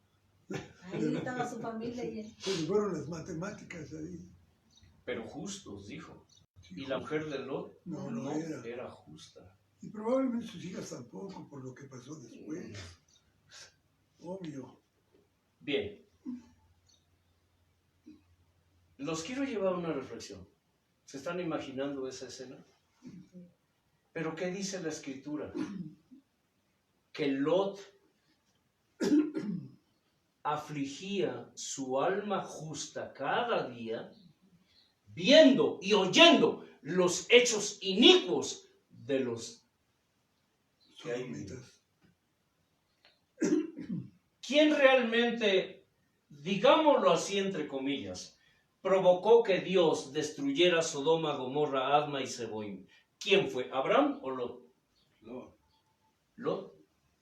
Ahí estaba su familia y él. pues fueron las matemáticas ahí. Pero justos, dijo. Sí, Y la mujer de Lot no no era. era justa. Y probablemente sus hijas tampoco, por lo que pasó después. Obvio. Bien. Los quiero llevar a una reflexión. ¿Se están imaginando esa escena? ¿Pero qué dice la escritura? Que Lot afligía su alma justa cada día, viendo y oyendo los hechos inicuos de los que hay. Sodomitas. ¿Quién realmente, digámoslo así entre comillas, provocó que Dios destruyera Sodoma, Gomorra, Adma y Seboim? ¿Quién fue? ¿Abraham o Lot? No. Lot.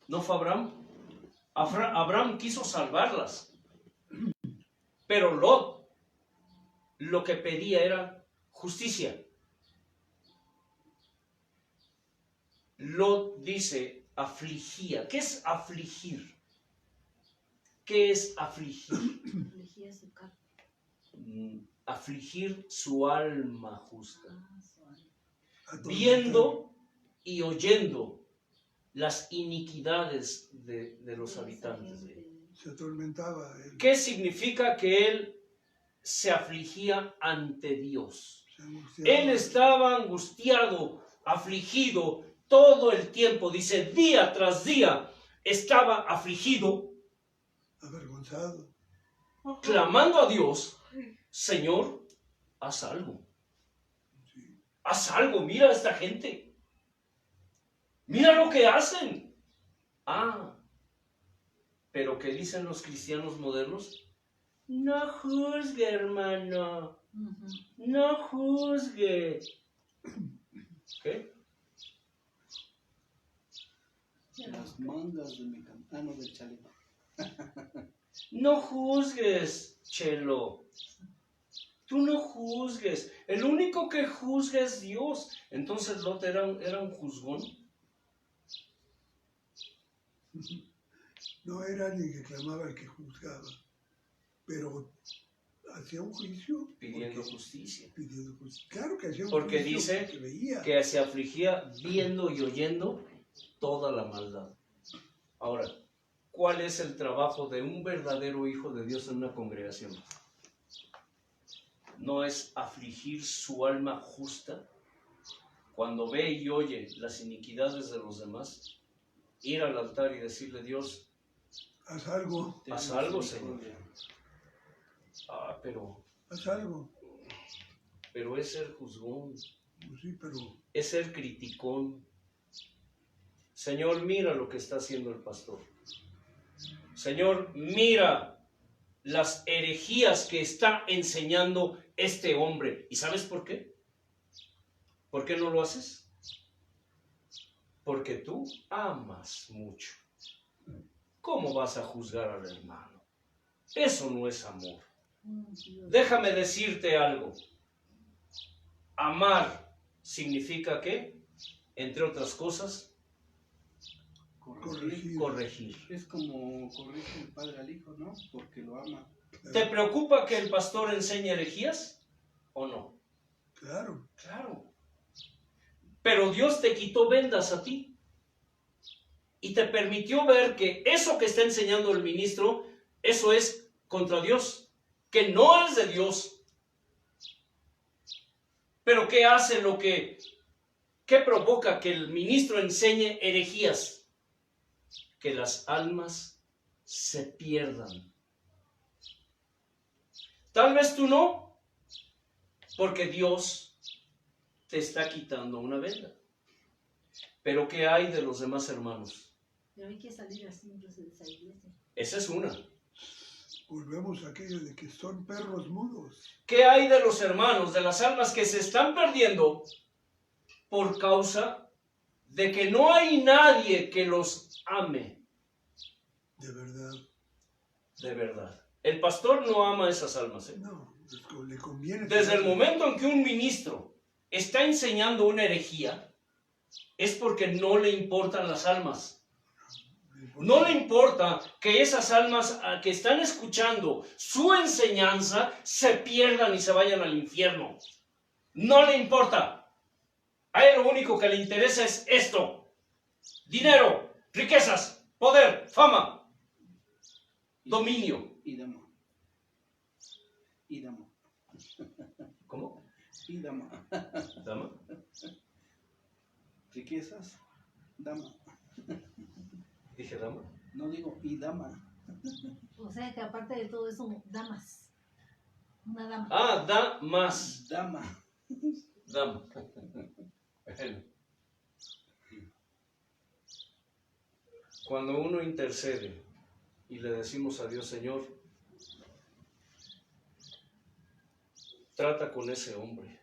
¿No fue Abraham? Abraham quiso salvarlas. Pero Lot lo que pedía era justicia. Lot dice afligía. ¿Qué es afligir? ¿Qué es afligir? Elegía su carne. Afligir su alma justa. Ah, su alma. Atormentar. Viendo y oyendo las iniquidades de los habitantes de él. Se atormentaba él. ¿Qué significa que él se afligía ante Dios? Se angustiaba. Él estaba angustiado, afligido todo el tiempo, dice, día tras día estaba afligido, Avergonzado. clamando a Dios, Señor, haz algo. Sí. Haz algo, mira a esta gente. Mira lo que hacen. Ah, pero ¿qué dicen los cristianos modernos? No juzgue, hermano. Ujú. No juzgue. ¿Qué? Las mangas de mi campano del chaleco. No juzgues, Chelo. Tú no juzgues. El único que juzga es Dios. Entonces Lot era un juzgón. No era alguien que clamaba al que juzgaba, pero hacía un juicio. Pidiendo porque- justicia. pidiendo justicia. Claro que hacía un Porque juicio dice porque veía. Que se afligía viendo y oyendo toda la maldad. Ahora, ¿cuál es el trabajo de un verdadero hijo de Dios en una congregación? No es afligir su alma justa cuando ve y oye las iniquidades de los demás, ir al altar y decirle, Dios, Haz algo, haz algo, Señor. Misericordia. haz algo. Pero es ser juzgón, Pues sí, pero es ser criticón. Señor, mira lo que está haciendo el pastor. Señor, mira las herejías que está enseñando este hombre. ¿Y sabes por qué? ¿Por qué no lo haces? Porque tú amas mucho. ¿Cómo vas a juzgar al hermano? Eso no es amor. Dios. Déjame decirte algo. Amar significa ¿qué? Entre otras cosas, Corregir. corregir. Es como corrige el padre al hijo, ¿no? Porque lo ama. ¿Te preocupa que el pastor enseñe herejías? ¿O no? Claro. Claro. Pero Dios te quitó vendas a ti y te permitió ver que eso que está enseñando el ministro, eso es contra Dios, que no es de Dios. Pero ¿qué hace qué provoca que el ministro enseñe herejías? Que las almas se pierdan. Tal vez tú no, porque Dios te está quitando una venda. Pero ¿qué hay de los demás hermanos? Pero hay que salir así incluso de esa iglesia. Esa es una. Volvemos a aquello de que son perros mudos. ¿Qué hay de los hermanos, de las almas que se están perdiendo por causa de que no hay nadie que los ame De verdad. de verdad? El pastor no ama a esas almas, ¿eh? No, le conviene. Desde el momento en que un ministro está enseñando una herejía, es porque no le importan las almas. No le importa que esas almas que están escuchando su enseñanza se pierdan y se vayan al infierno. No le importa. A él lo único que le interesa es esto: dinero, riquezas, poder, fama, dominio. Y dama. Y dama. ¿Cómo? Y dama. ¿Dama? Riquezas, dama. ¿Dije dama? No digo y dama. O sea que aparte de todo eso, damas. Una dama. Ah, da más. Dama. Dama. Cuando uno intercede y le decimos a Dios, Señor, trata con ese hombre.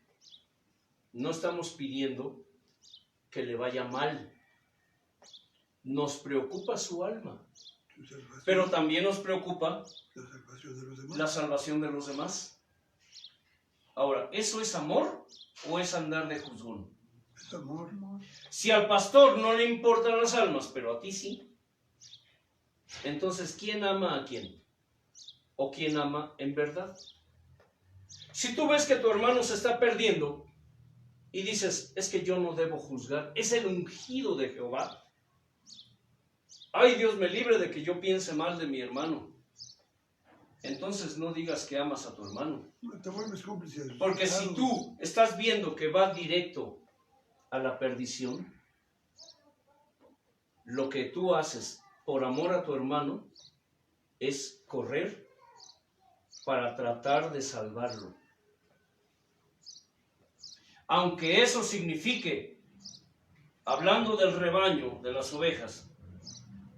No estamos pidiendo que le vaya mal. Nos preocupa su alma, pero también nos preocupa la salvación de los demás. la salvación de los demás. Ahora, ¿eso es amor o es andar de juzgón? Es amor. Amor. Si al pastor no le importan las almas, pero a ti sí, entonces, ¿quién ama a quién? ¿O quién ama en verdad? Si tú ves que tu hermano se está perdiendo y dices, es que yo no debo juzgar, es el ungido de Jehová. Ay, Dios me libre de que yo piense mal de mi hermano. Entonces no digas que amas a tu hermano. Te vuelves cómplice del Porque si pecado. tú estás viendo que va directo a la perdición, lo que tú haces por amor a tu hermano es correr para tratar de salvarlo. Aunque eso signifique, hablando del rebaño, de las ovejas,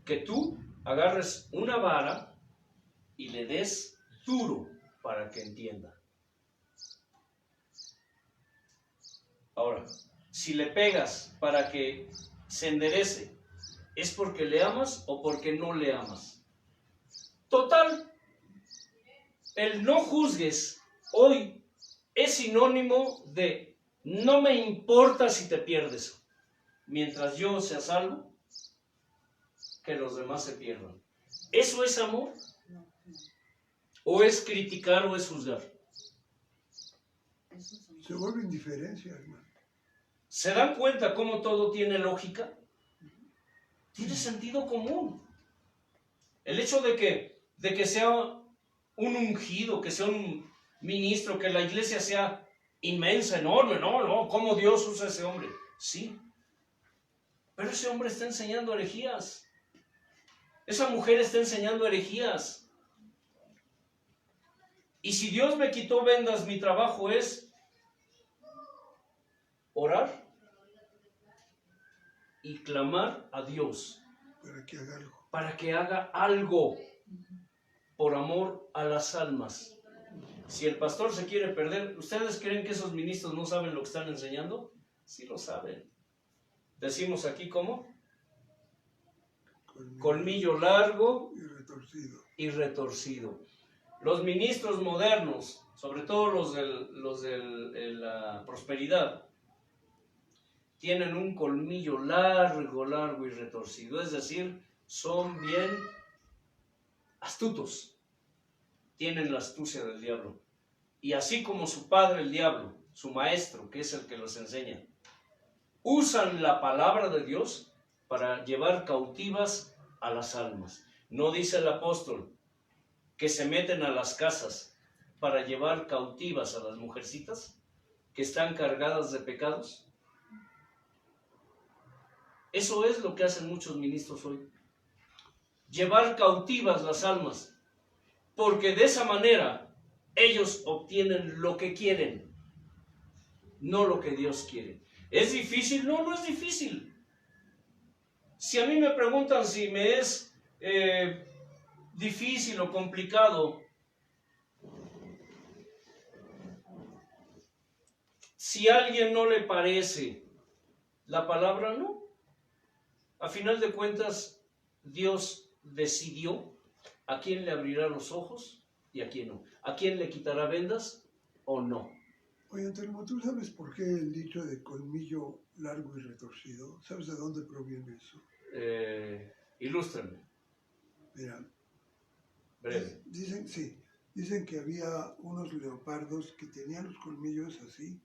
que tú agarres una vara y le des duro para que entienda. Ahora, si le pegas para que se enderece, ¿es porque le amas o porque no le amas? Total, el no juzgues hoy es sinónimo de no me importa si te pierdes, mientras yo sea salvo, que los demás se pierdan. ¿Eso es amor? No, no. ¿O es criticar o es juzgar? Eso es amor. Se vuelve indiferencia, hermano. ¿Se dan cuenta cómo todo tiene lógica? Tiene sentido común. El hecho de que sea un ungido, que sea un ministro, que la iglesia sea inmensa, enorme, no, ¿cómo Dios usa a ese hombre? Sí, pero ese hombre está enseñando herejías. Esa mujer está enseñando herejías. Y si Dios me quitó vendas, mi trabajo es orar y clamar a Dios Para que haga algo. para que haga algo por amor a las almas. Si el pastor se quiere perder, ¿ustedes creen que esos ministros no saben lo que están enseñando? Sí lo saben. Decimos aquí, ¿cómo? Colmillo largo y retorcido. y retorcido. Los ministros modernos, sobre todo los de la prosperidad, tienen un colmillo largo y retorcido, es decir, son bien astutos, tienen la astucia del diablo. Y así como su padre, el diablo, su maestro, que es el que los enseña, usan la palabra de Dios para llevar cautivas a las almas. ¿No dice el apóstol que se meten a las casas para llevar cautivas a las mujercitas que están cargadas de pecados? Eso es lo que hacen muchos ministros hoy. Llevar cautivas las almas, porque de esa manera ellos obtienen lo que quieren, no lo que Dios quiere. ¿Es difícil? No, no es difícil. Si a mí me preguntan si me es difícil o complicado, si a alguien no le parece la palabra, no. A final de cuentas, Dios decidió a quién le abrirá los ojos y a quién no. ¿A quién le quitará vendas o no? Oye, Anselmo, ¿tú sabes por qué el dicho de colmillo largo y retorcido? ¿Sabes de dónde proviene eso? Ilústrame, Mira, breve. dicen que había unos leopardos que tenían los colmillos así,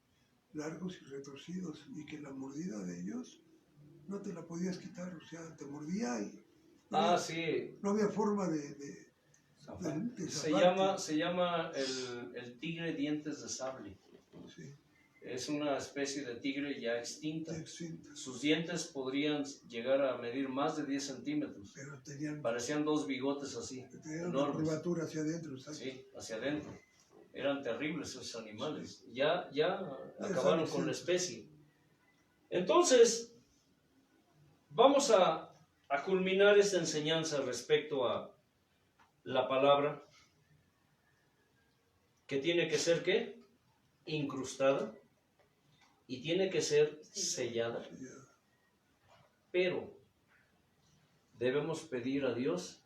largos y retorcidos, y que la mordida de ellos no te la podías quitar, o sea, te mordía y Sí. no había forma de zafarte. Se llama el tigre dientes de sable. Sí, Es una especie de tigre ya extinta. extinta, Sus dientes podrían llegar a medir más de 10 centímetros. pero tenían Parecían dos bigotes así, una enormes. curvatura hacia adentro, ¿sabes? Sí, hacia adentro. Eran terribles esos animales. Ya acabaron con la especie. Entonces, vamos a culminar esta enseñanza respecto a la palabra, que tiene que ser, ¿qué? Incrustada y tiene que ser sellada. Pero debemos pedir a Dios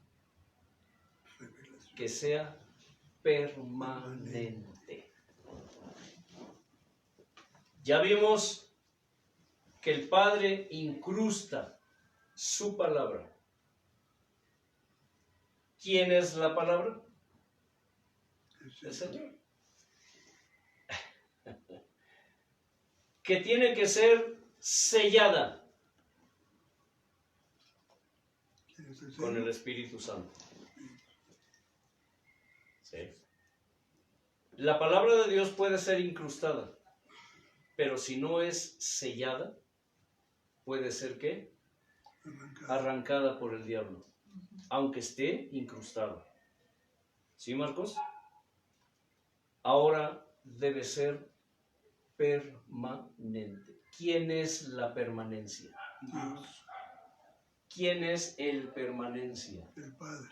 que sea permanente. Ya vimos que el Padre incrusta su palabra. ¿Quién es la palabra? El Señor. Que tiene que ser sellada con el Espíritu Santo. Sí. La palabra de Dios puede ser incrustada, pero si no es sellada, puede ser ¿qué? Arrancada por el diablo, aunque esté incrustada. ¿Sí, Marcos? Ahora debe ser permanente. ¿Quién es la permanencia? Dios, ¿Quién es el permanencia? el Padre.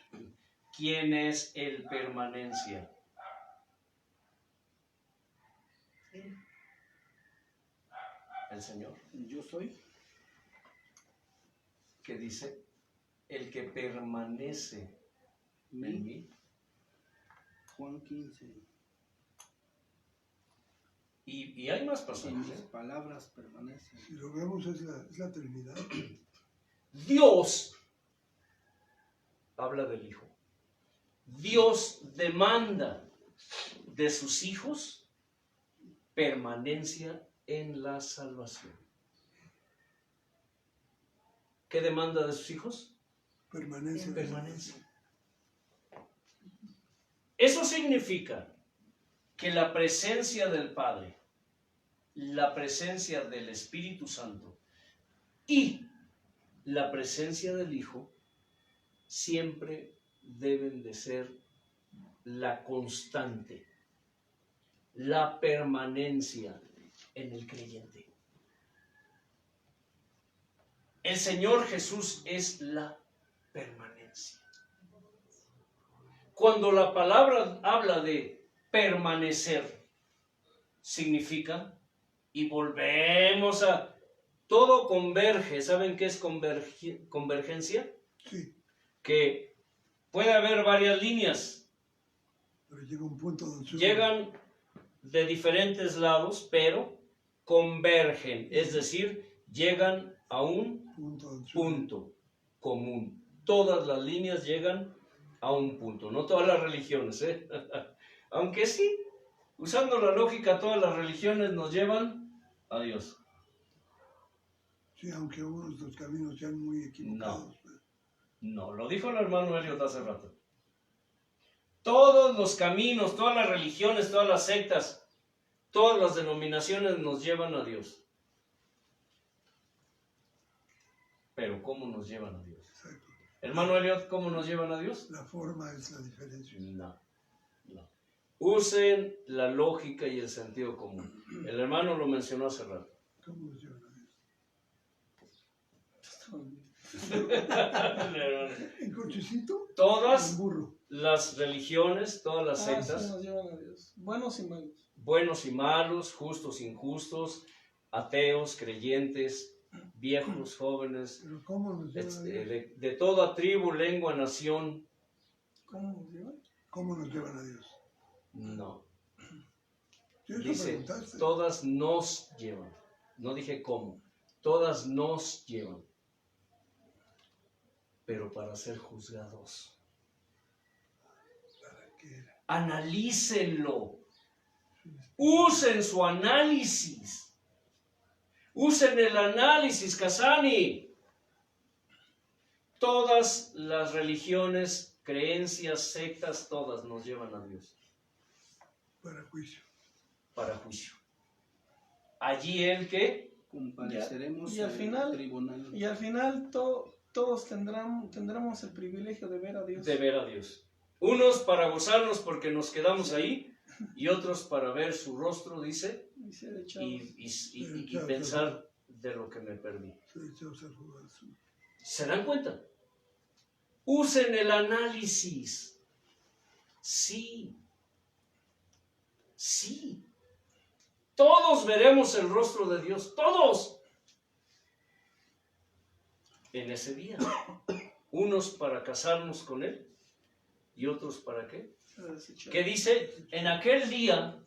¿Quién es el permanencia? El Señor. Yo soy. Que dice, el que permanece en mí. Juan 15. Y hay más En pasajes. mis palabras permanecen. Si lo vemos es la Trinidad. Dios habla del Hijo. Dios demanda de sus hijos permanencia en la salvación. ¿Qué demanda de sus hijos? Permanencia. Permanencia. Eso significa que la presencia del Padre, la presencia del Espíritu Santo y la presencia del Hijo siempre deben de ser la constante, la permanencia en el creyente. El Señor Jesús es la permanencia. Cuando la palabra habla de permanecer, significa, y volvemos a, todo converge. ¿Saben qué es convergencia? Sí, Que puede haber varias líneas, pero llega un punto donde llegan de diferentes lados, pero convergen, es decir, llegan a un punto común. Todas las líneas llegan a un punto, no todas las religiones, aunque sí, Usando la lógica, todas las religiones nos llevan a Dios. Sí, aunque unos los caminos sean muy equivocados. Pues. No, lo dijo el hermano Elliot hace rato. Todos los caminos, todas las religiones, todas las sectas, todas las denominaciones nos llevan a Dios. Pero ¿cómo nos llevan a Dios? Exacto. Hermano Elliot, ¿cómo nos llevan a Dios? La forma es la diferencia. No. Usen la lógica y el sentido común. El hermano lo mencionó hace rato. ¿Cómo nos llevan a Dios? ¿En cochecito? Todas En burro. las religiones, todas las Sí, sectas, nos llevan a Dios. Buenos y malos. buenos y malos, justos, injustos, ateos, creyentes, viejos, jóvenes, Pero ¿cómo nos llevan a Dios? de toda tribu, lengua, nación. ¿Cómo nos llevan? ¿Cómo nos llevan a Dios? No. Yo eso Dice, preguntaste. todas nos llevan. No dije cómo. Todas nos llevan. Pero para ser juzgados. ¿Para qué era? Analícenlo. Usen su análisis. Usen el análisis, Casani. Todas las religiones, creencias, sectas, todas nos llevan a Dios. Para juicio. Para juicio. Allí el que Compareceremos Y al en final- el tribunal. Y al final todos tendremos el privilegio de ver a Dios. de ver a Dios. Unos para gozarnos porque nos quedamos ahí y otros para ver su rostro, dice, Y ser echados. y pensar de lo que me perdí. Soy echados al jugar. ¿Se dan cuenta? Usen el análisis. Sí. Sí. Todos veremos el rostro de Dios. Todos. En ese día. Unos para casarnos con Él y otros para qué. Ser desechados. Que dice, en aquel día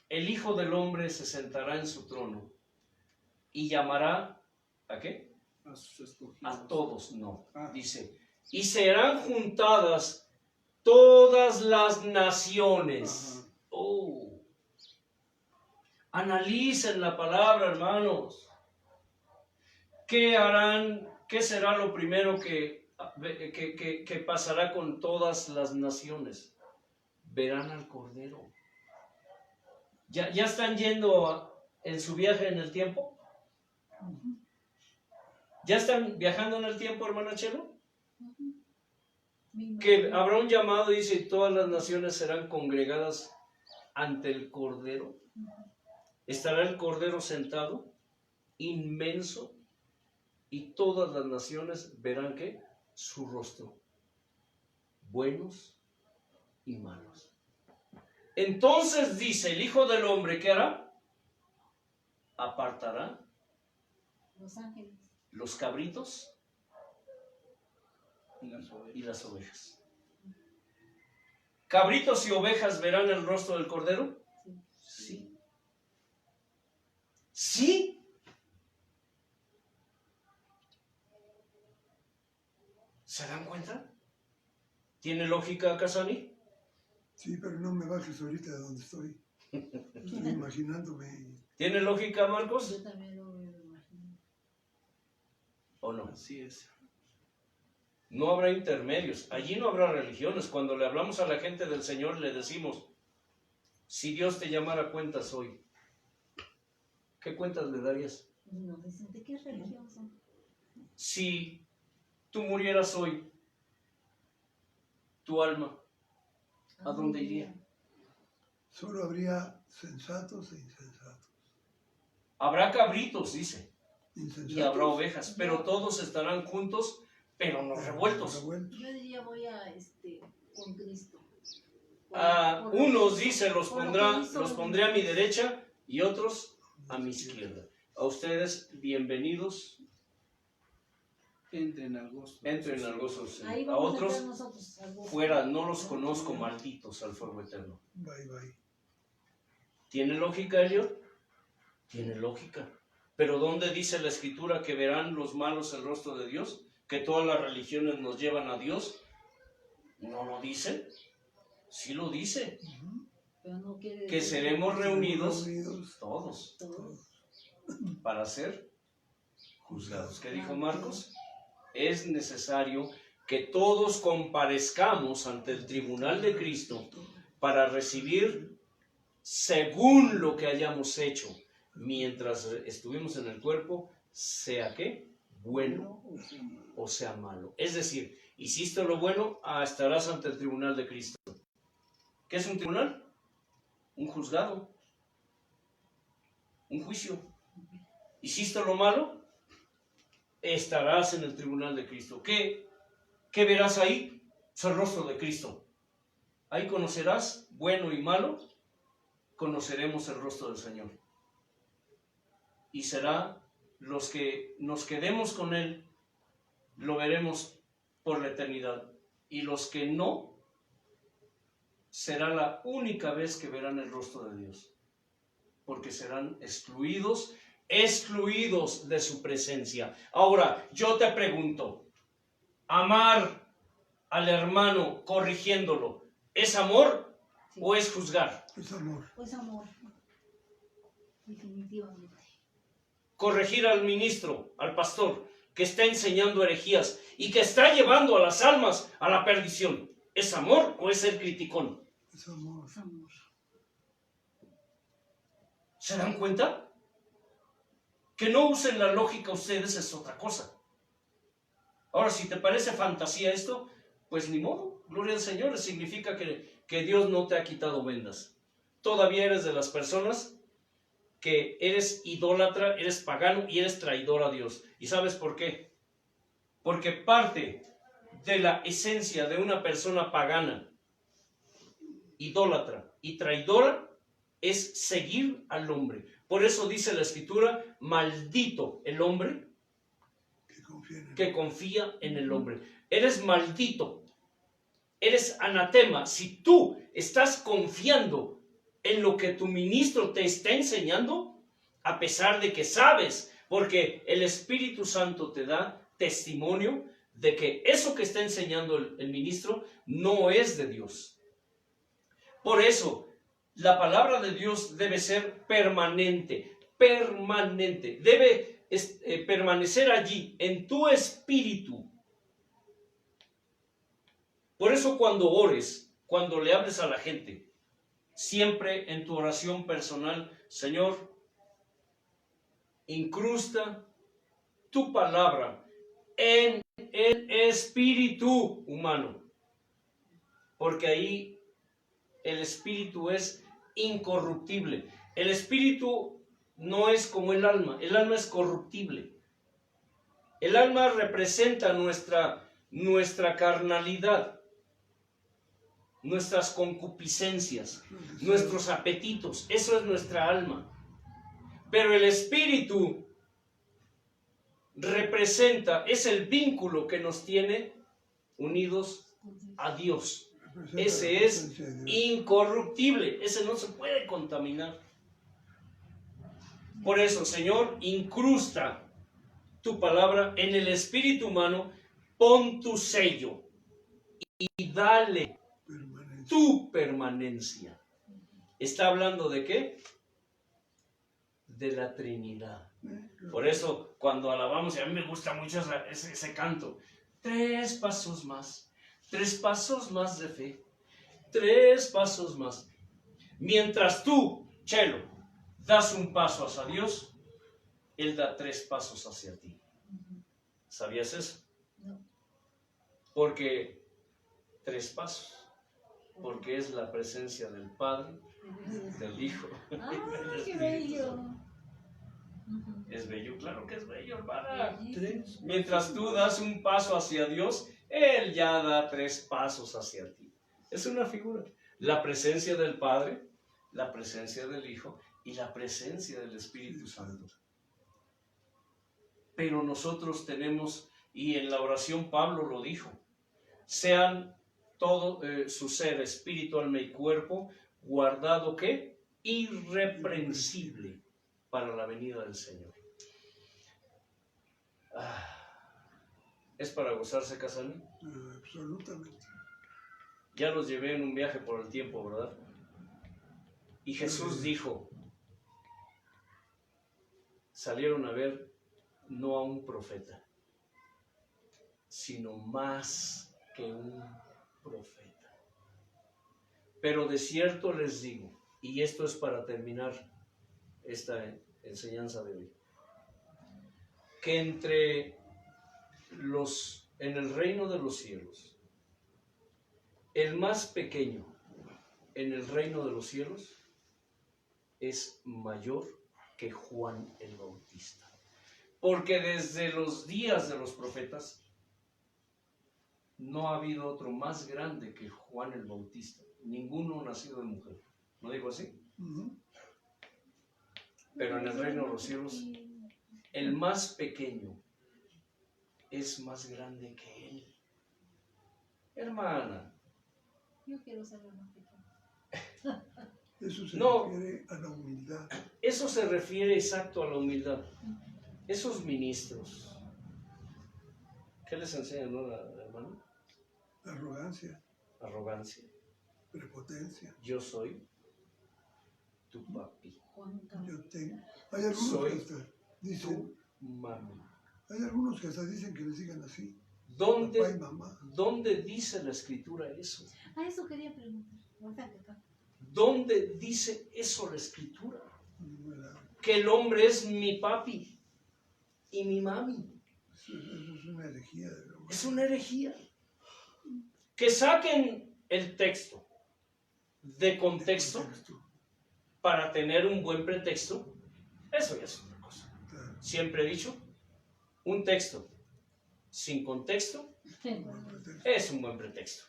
el Hijo del Hombre se sentará en su trono y llamará, ¿a qué? A sus escogidos. A todos, no. Ah. Dice, y serán juntadas todas las naciones. Ajá. Oh. Analicen la palabra, hermanos. ¿Qué harán? ¿Qué será lo primero que pasará con todas las naciones? Verán al Cordero. ¿Ya están yendo en su viaje en el tiempo? ¿Ya están viajando en el tiempo, hermana Chelo? Que habrá un llamado, dice, y todas las naciones serán congregadas ante el Cordero. Estará el Cordero sentado, inmenso, y todas las naciones verán ¿qué? Su rostro, buenos y malos. Entonces dice el Hijo del Hombre, ¿qué hará? Apartará Los ángeles. los cabritos Y las ovejas. y las ovejas. ¿Cabritos y ovejas verán el rostro del Cordero? Sí. ¿Sí? ¿Se dan cuenta? ¿Tiene lógica, Casani? Sí, pero no me bajes ahorita de donde estoy. Estoy imaginándome. ¿Tiene lógica, Marcos? Yo también lo imagino. ¿O no? Así es. No habrá intermedios. Allí no habrá religiones. Cuando le hablamos a la gente del Señor, le decimos, si Dios te llamara a cuentas hoy, ¿qué cuentas le darías? Y nos dicen, ¿de qué religión son? Si tú murieras hoy, tu alma, ¿a dónde iría? Solo habría sensatos e insensatos. Habrá cabritos, dice, Insensatos. y habrá ovejas, pero todos estarán juntos, pero no revueltos. Revueltos. Yo diría voy a con Cristo. Unos, dice, los por lo pondrá, que hizo los en- pondré a mi derecha y otros a mi izquierda. A ustedes, bienvenidos, Entren al gozo. entren al gozo del Señor. Ahí A vamos otros, entrar nosotros, al gozo. fuera, no los conozco, malditos, al fuego eterno. Bye, bye. ¿Tiene lógica, Elliot? Tiene lógica. Pero ¿dónde dice la Escritura que verán los malos el rostro de Dios? ¿Que todas las religiones nos llevan a Dios? ¿No lo dice? Sí lo dice. Pero no quiere que decir seremos reunidos Reunidos todos todos. para ser juzgados. ¿Qué dijo Marcos? Es necesario que todos comparezcamos ante el tribunal de Cristo para recibir según lo que hayamos hecho mientras estuvimos en el cuerpo, sea que bueno o sea malo. Es decir, hiciste lo bueno, estarás ante el tribunal de Cristo. ¿Qué es un tribunal? Un juzgado, un juicio. ¿Hiciste lo malo? Estarás en el tribunal de Cristo. ¿Qué verás ahí? Es el rostro de Cristo. Ahí conocerás bueno y malo, conoceremos el rostro del Señor. Y será los que nos quedemos con Él, lo veremos por la eternidad. Y los que no, será la única vez que verán el rostro de Dios. Porque serán excluidos de su presencia. Ahora, yo te pregunto, amar al hermano corrigiéndolo, ¿es amor o es juzgar? es amor. Pues amor. Definitivamente. Corregir al ministro, al pastor, que está enseñando herejías y que está llevando a las almas a la perdición, ¿es amor o es ser criticón? Es amor. Es amor. ¿Se dan cuenta? Que no usen la lógica ustedes es otra cosa. Ahora, si te parece fantasía esto, pues ni modo, gloria al Señor, significa que Dios no te ha quitado vendas. Todavía eres de las personas que eres idólatra, eres pagano y eres traidor a Dios. ¿Y sabes por qué? Porque parte de la esencia de una persona pagana, idólatra y traidora es seguir al hombre. Por eso dice la Escritura, maldito el hombre que confía en el hombre. Eres maldito, eres anatema si tú estás confiando en lo que tu ministro te está enseñando, a pesar de que sabes, porque el Espíritu Santo te da testimonio de que eso que está enseñando el ministro no es de Dios. Por eso, la palabra de Dios debe ser permanente, debe permanecer allí, en tu espíritu. Por eso cuando ores, cuando le hables a la gente, siempre en tu oración personal, Señor, incrusta tu palabra en el espíritu humano, porque ahí el espíritu es incorruptible. El espíritu no es como el alma es corruptible. El alma representa nuestra carnalidad, nuestras concupiscencias, nuestros apetitos, eso es nuestra alma. Pero el espíritu representa, es el vínculo que nos tiene unidos a Dios. Ese es incorruptible, ese no se puede contaminar. Por eso, Señor, incrusta tu palabra en el espíritu humano, pon tu sello y dale tu permanencia. ¿Está hablando de qué? De la Trinidad. Por eso, cuando alabamos, y a mí me gusta mucho ese canto, 3 pasos más, 3 pasos más de fe, 3 pasos más. Mientras tú, Chelo, das un paso hacia Dios, Él da 3 pasos hacia ti. ¿Sabías eso? No. Porque 3 pasos. Porque es la presencia del Padre, del Hijo. ¡Ah, y del qué Espíritu bello! Santo. Es bello, claro que es bello, hermana. Bellísimo. Mientras tú das un paso hacia Dios, Él ya da 3 pasos hacia ti. Es una figura. La presencia del Padre, la presencia del Hijo y la presencia del Espíritu Santo. Pero nosotros tenemos, y en la oración Pablo lo dijo, sean todo su ser, espíritu, alma y cuerpo, guardado, ¿qué? Irreprensible para la venida del Señor. ¿Es para gozarse, Casani? Absolutamente. Ya los llevé en un viaje por el tiempo, ¿verdad? Y Jesús dijo, salieron a ver no a un profeta, sino más que un profeta. Pero de cierto les digo, y esto es para terminar esta enseñanza de hoy, que en el reino de los cielos, el más pequeño en el reino de los cielos es mayor que Juan el Bautista. Porque desde los días de los profetas no ha habido otro más grande que Juan el Bautista. Ninguno nacido de mujer. ¿No digo así? Pero en el reino de los cielos, el más pequeño es más grande que él. Hermana. Yo quiero ser la más pequeña. Eso se No. refiere a la humildad. Eso se refiere exacto a la humildad. Esos ministros, ¿qué les enseñan, no, hermano? Arrogancia, Arrogancia. prepotencia. Yo soy tu papi, Juan Carlos. Yo tengo. Hay algunos Soy que hasta dicen, tu mami. hay algunos que hasta dicen que les digan así. Papá y ¿Dónde, mamá. ¿Dónde dice la escritura eso? A eso quería preguntar. Ahorita que acá. ¿Dónde dice eso la escritura? ¿Verdad? Que el hombre es mi papi y mi mami. Eso es una herejía de la Es una herejía. Que saquen el texto de contexto para tener un buen pretexto, eso ya es otra cosa. Claro, Siempre he dicho, un texto sin contexto buen pretexto. es un buen pretexto.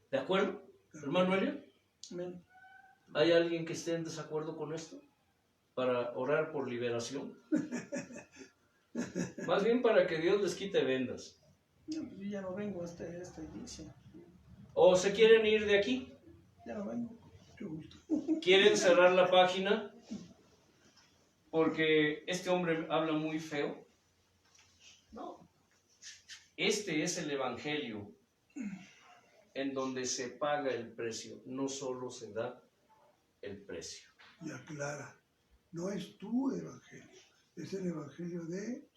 ¿De acuerdo, hermano Elio? Amén. ¿Hay alguien que esté en desacuerdo con esto? Para orar por liberación. Más bien para que Dios les quite vendas. No, pues yo ya no vengo a esta iglesia. ¿O se quieren ir de aquí? Ya no vengo. Mucho gusto. ¿Quieren cerrar la página? Porque este hombre habla muy feo. No. Este es el evangelio en donde se paga el precio, no solo se da el precio. Y aclara, no es tu evangelio, es el evangelio de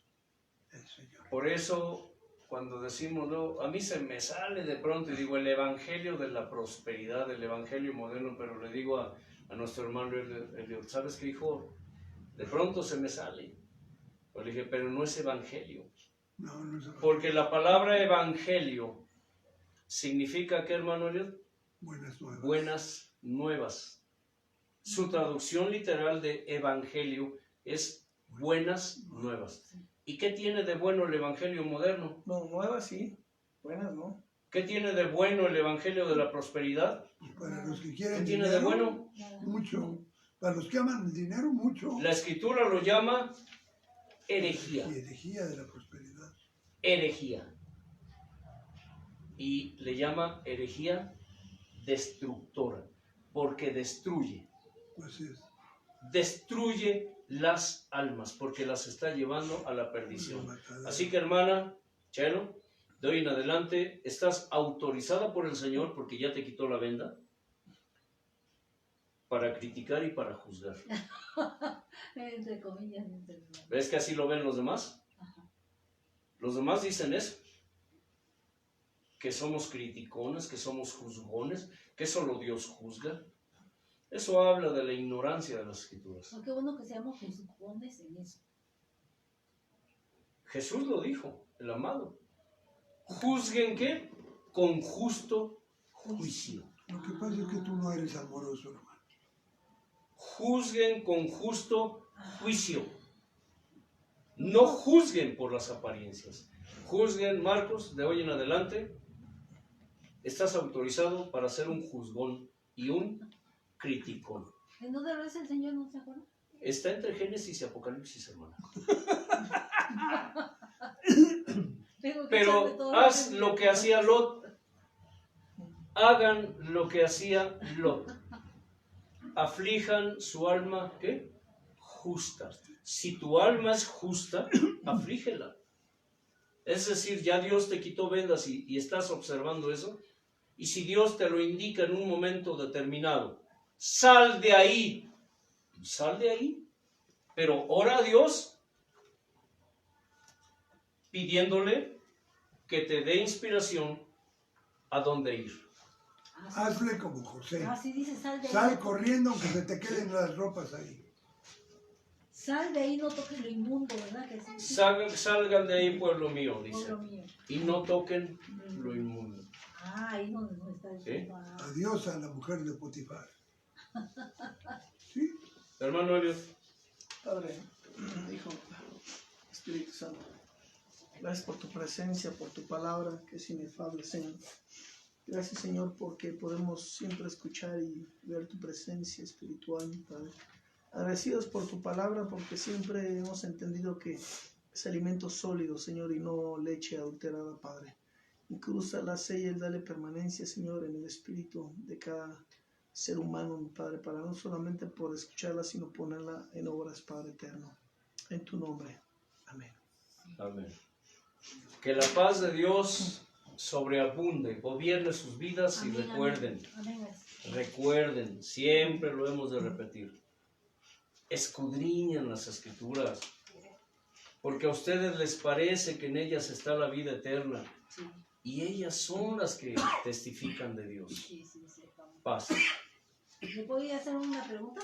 el Señor. Por eso, cuando decimos, no, a mí se me sale de pronto y digo el evangelio de la prosperidad, el evangelio moderno, pero le digo a nuestro hermano Eliot, ¿sabes qué, hijo? De pronto se me sale. Yo le dije, pero no es evangelio. No, no es evangelio. Porque la palabra evangelio significa, ¿qué, hermano Eliot? Buenas nuevas. Buenas nuevas. Su traducción literal de evangelio es buenas nuevas. ¿Y qué tiene de bueno el evangelio moderno? No, nuevas sí. Buenas no. ¿Qué tiene de bueno el evangelio de la prosperidad? Para los que ¿Qué quieren tiene de dinero, bueno? Nada. mucho. Para los que aman el dinero, mucho. La escritura lo llama herejía. Y herejía de la prosperidad. Herejía. Y le llama herejía destructora, porque destruye. Pues es. Destruye las almas, porque las está llevando a la perdición. Matadera. Así que, hermana Chelo, de hoy en adelante estás autorizada por el Señor, porque ya te quitó la venda, para criticar y para juzgar. Entre comillas, entre comillas. ¿Ves que así lo ven los demás? Ajá. Los demás dicen eso, que somos criticones, que somos juzgones, que solo Dios juzga. Eso habla de la ignorancia de las escrituras. Oh, qué bueno que seamos juzgones en eso. Jesús lo dijo, el amado. ¿Juzguen qué? Con justo juicio. Lo que pasa es que tú no eres amoroso, hermano. Juzguen con justo juicio. No juzguen por las apariencias. Juzguen, Marcos, de hoy en adelante. Estás autorizado para ser un juzgón y un criticón. ¿En dónde lo dice el Señor? ¿No se acuerda? Está entre Génesis y Apocalipsis, hermana. Tengo que echarle Pero todo haz lo que hacía Lot. Hagan lo que hacía Lot. Aflijan su alma, ¿qué? Justa. Si tu alma es justa, aflígela. Es decir, ya Dios te quitó vendas y estás observando eso. Y si Dios te lo indica en un momento determinado, sal de ahí. Sal de ahí. Pero ora a Dios pidiéndole que te dé inspiración a dónde ir. Hazle como José. Así dice, sal de ahí. Sal corriendo aunque se te queden las ropas ahí. Sal de ahí, no toques lo inmundo, ¿verdad? Que sí, sí. Salgan de ahí, pueblo mío, dice. Pueblo mío. Y no toquen lo inmundo. Ah, ahí no está diciendo. Ah. Adiós a la mujer de Potifar. ¿Sí? Hermano Elliot, Padre, Hijo, Espíritu Santo, gracias por tu presencia, por tu palabra, que es inefable, Señor. Gracias, Señor, porque podemos siempre escuchar y ver tu presencia espiritual, Padre. Agradecidos por tu palabra, porque siempre hemos entendido que es alimento sólido, Señor, y no leche adulterada, Padre. Incluso la sella y dale permanencia, Señor, en el espíritu de cada ser humano, mi Padre, para no solamente por escucharla, sino ponerla en obras, Padre eterno. En tu nombre. Amén. amén. Que la paz de Dios sobreabunde, gobierne sus vidas y Amén, recuerden, amén. recuerden, siempre lo hemos de repetir, escudriñen las escrituras, porque a ustedes les parece que en ellas está la vida eterna, Sí, y ellas son las que testifican de Dios. sí, sí, sí. Paz. ¿Le podría hacer una pregunta?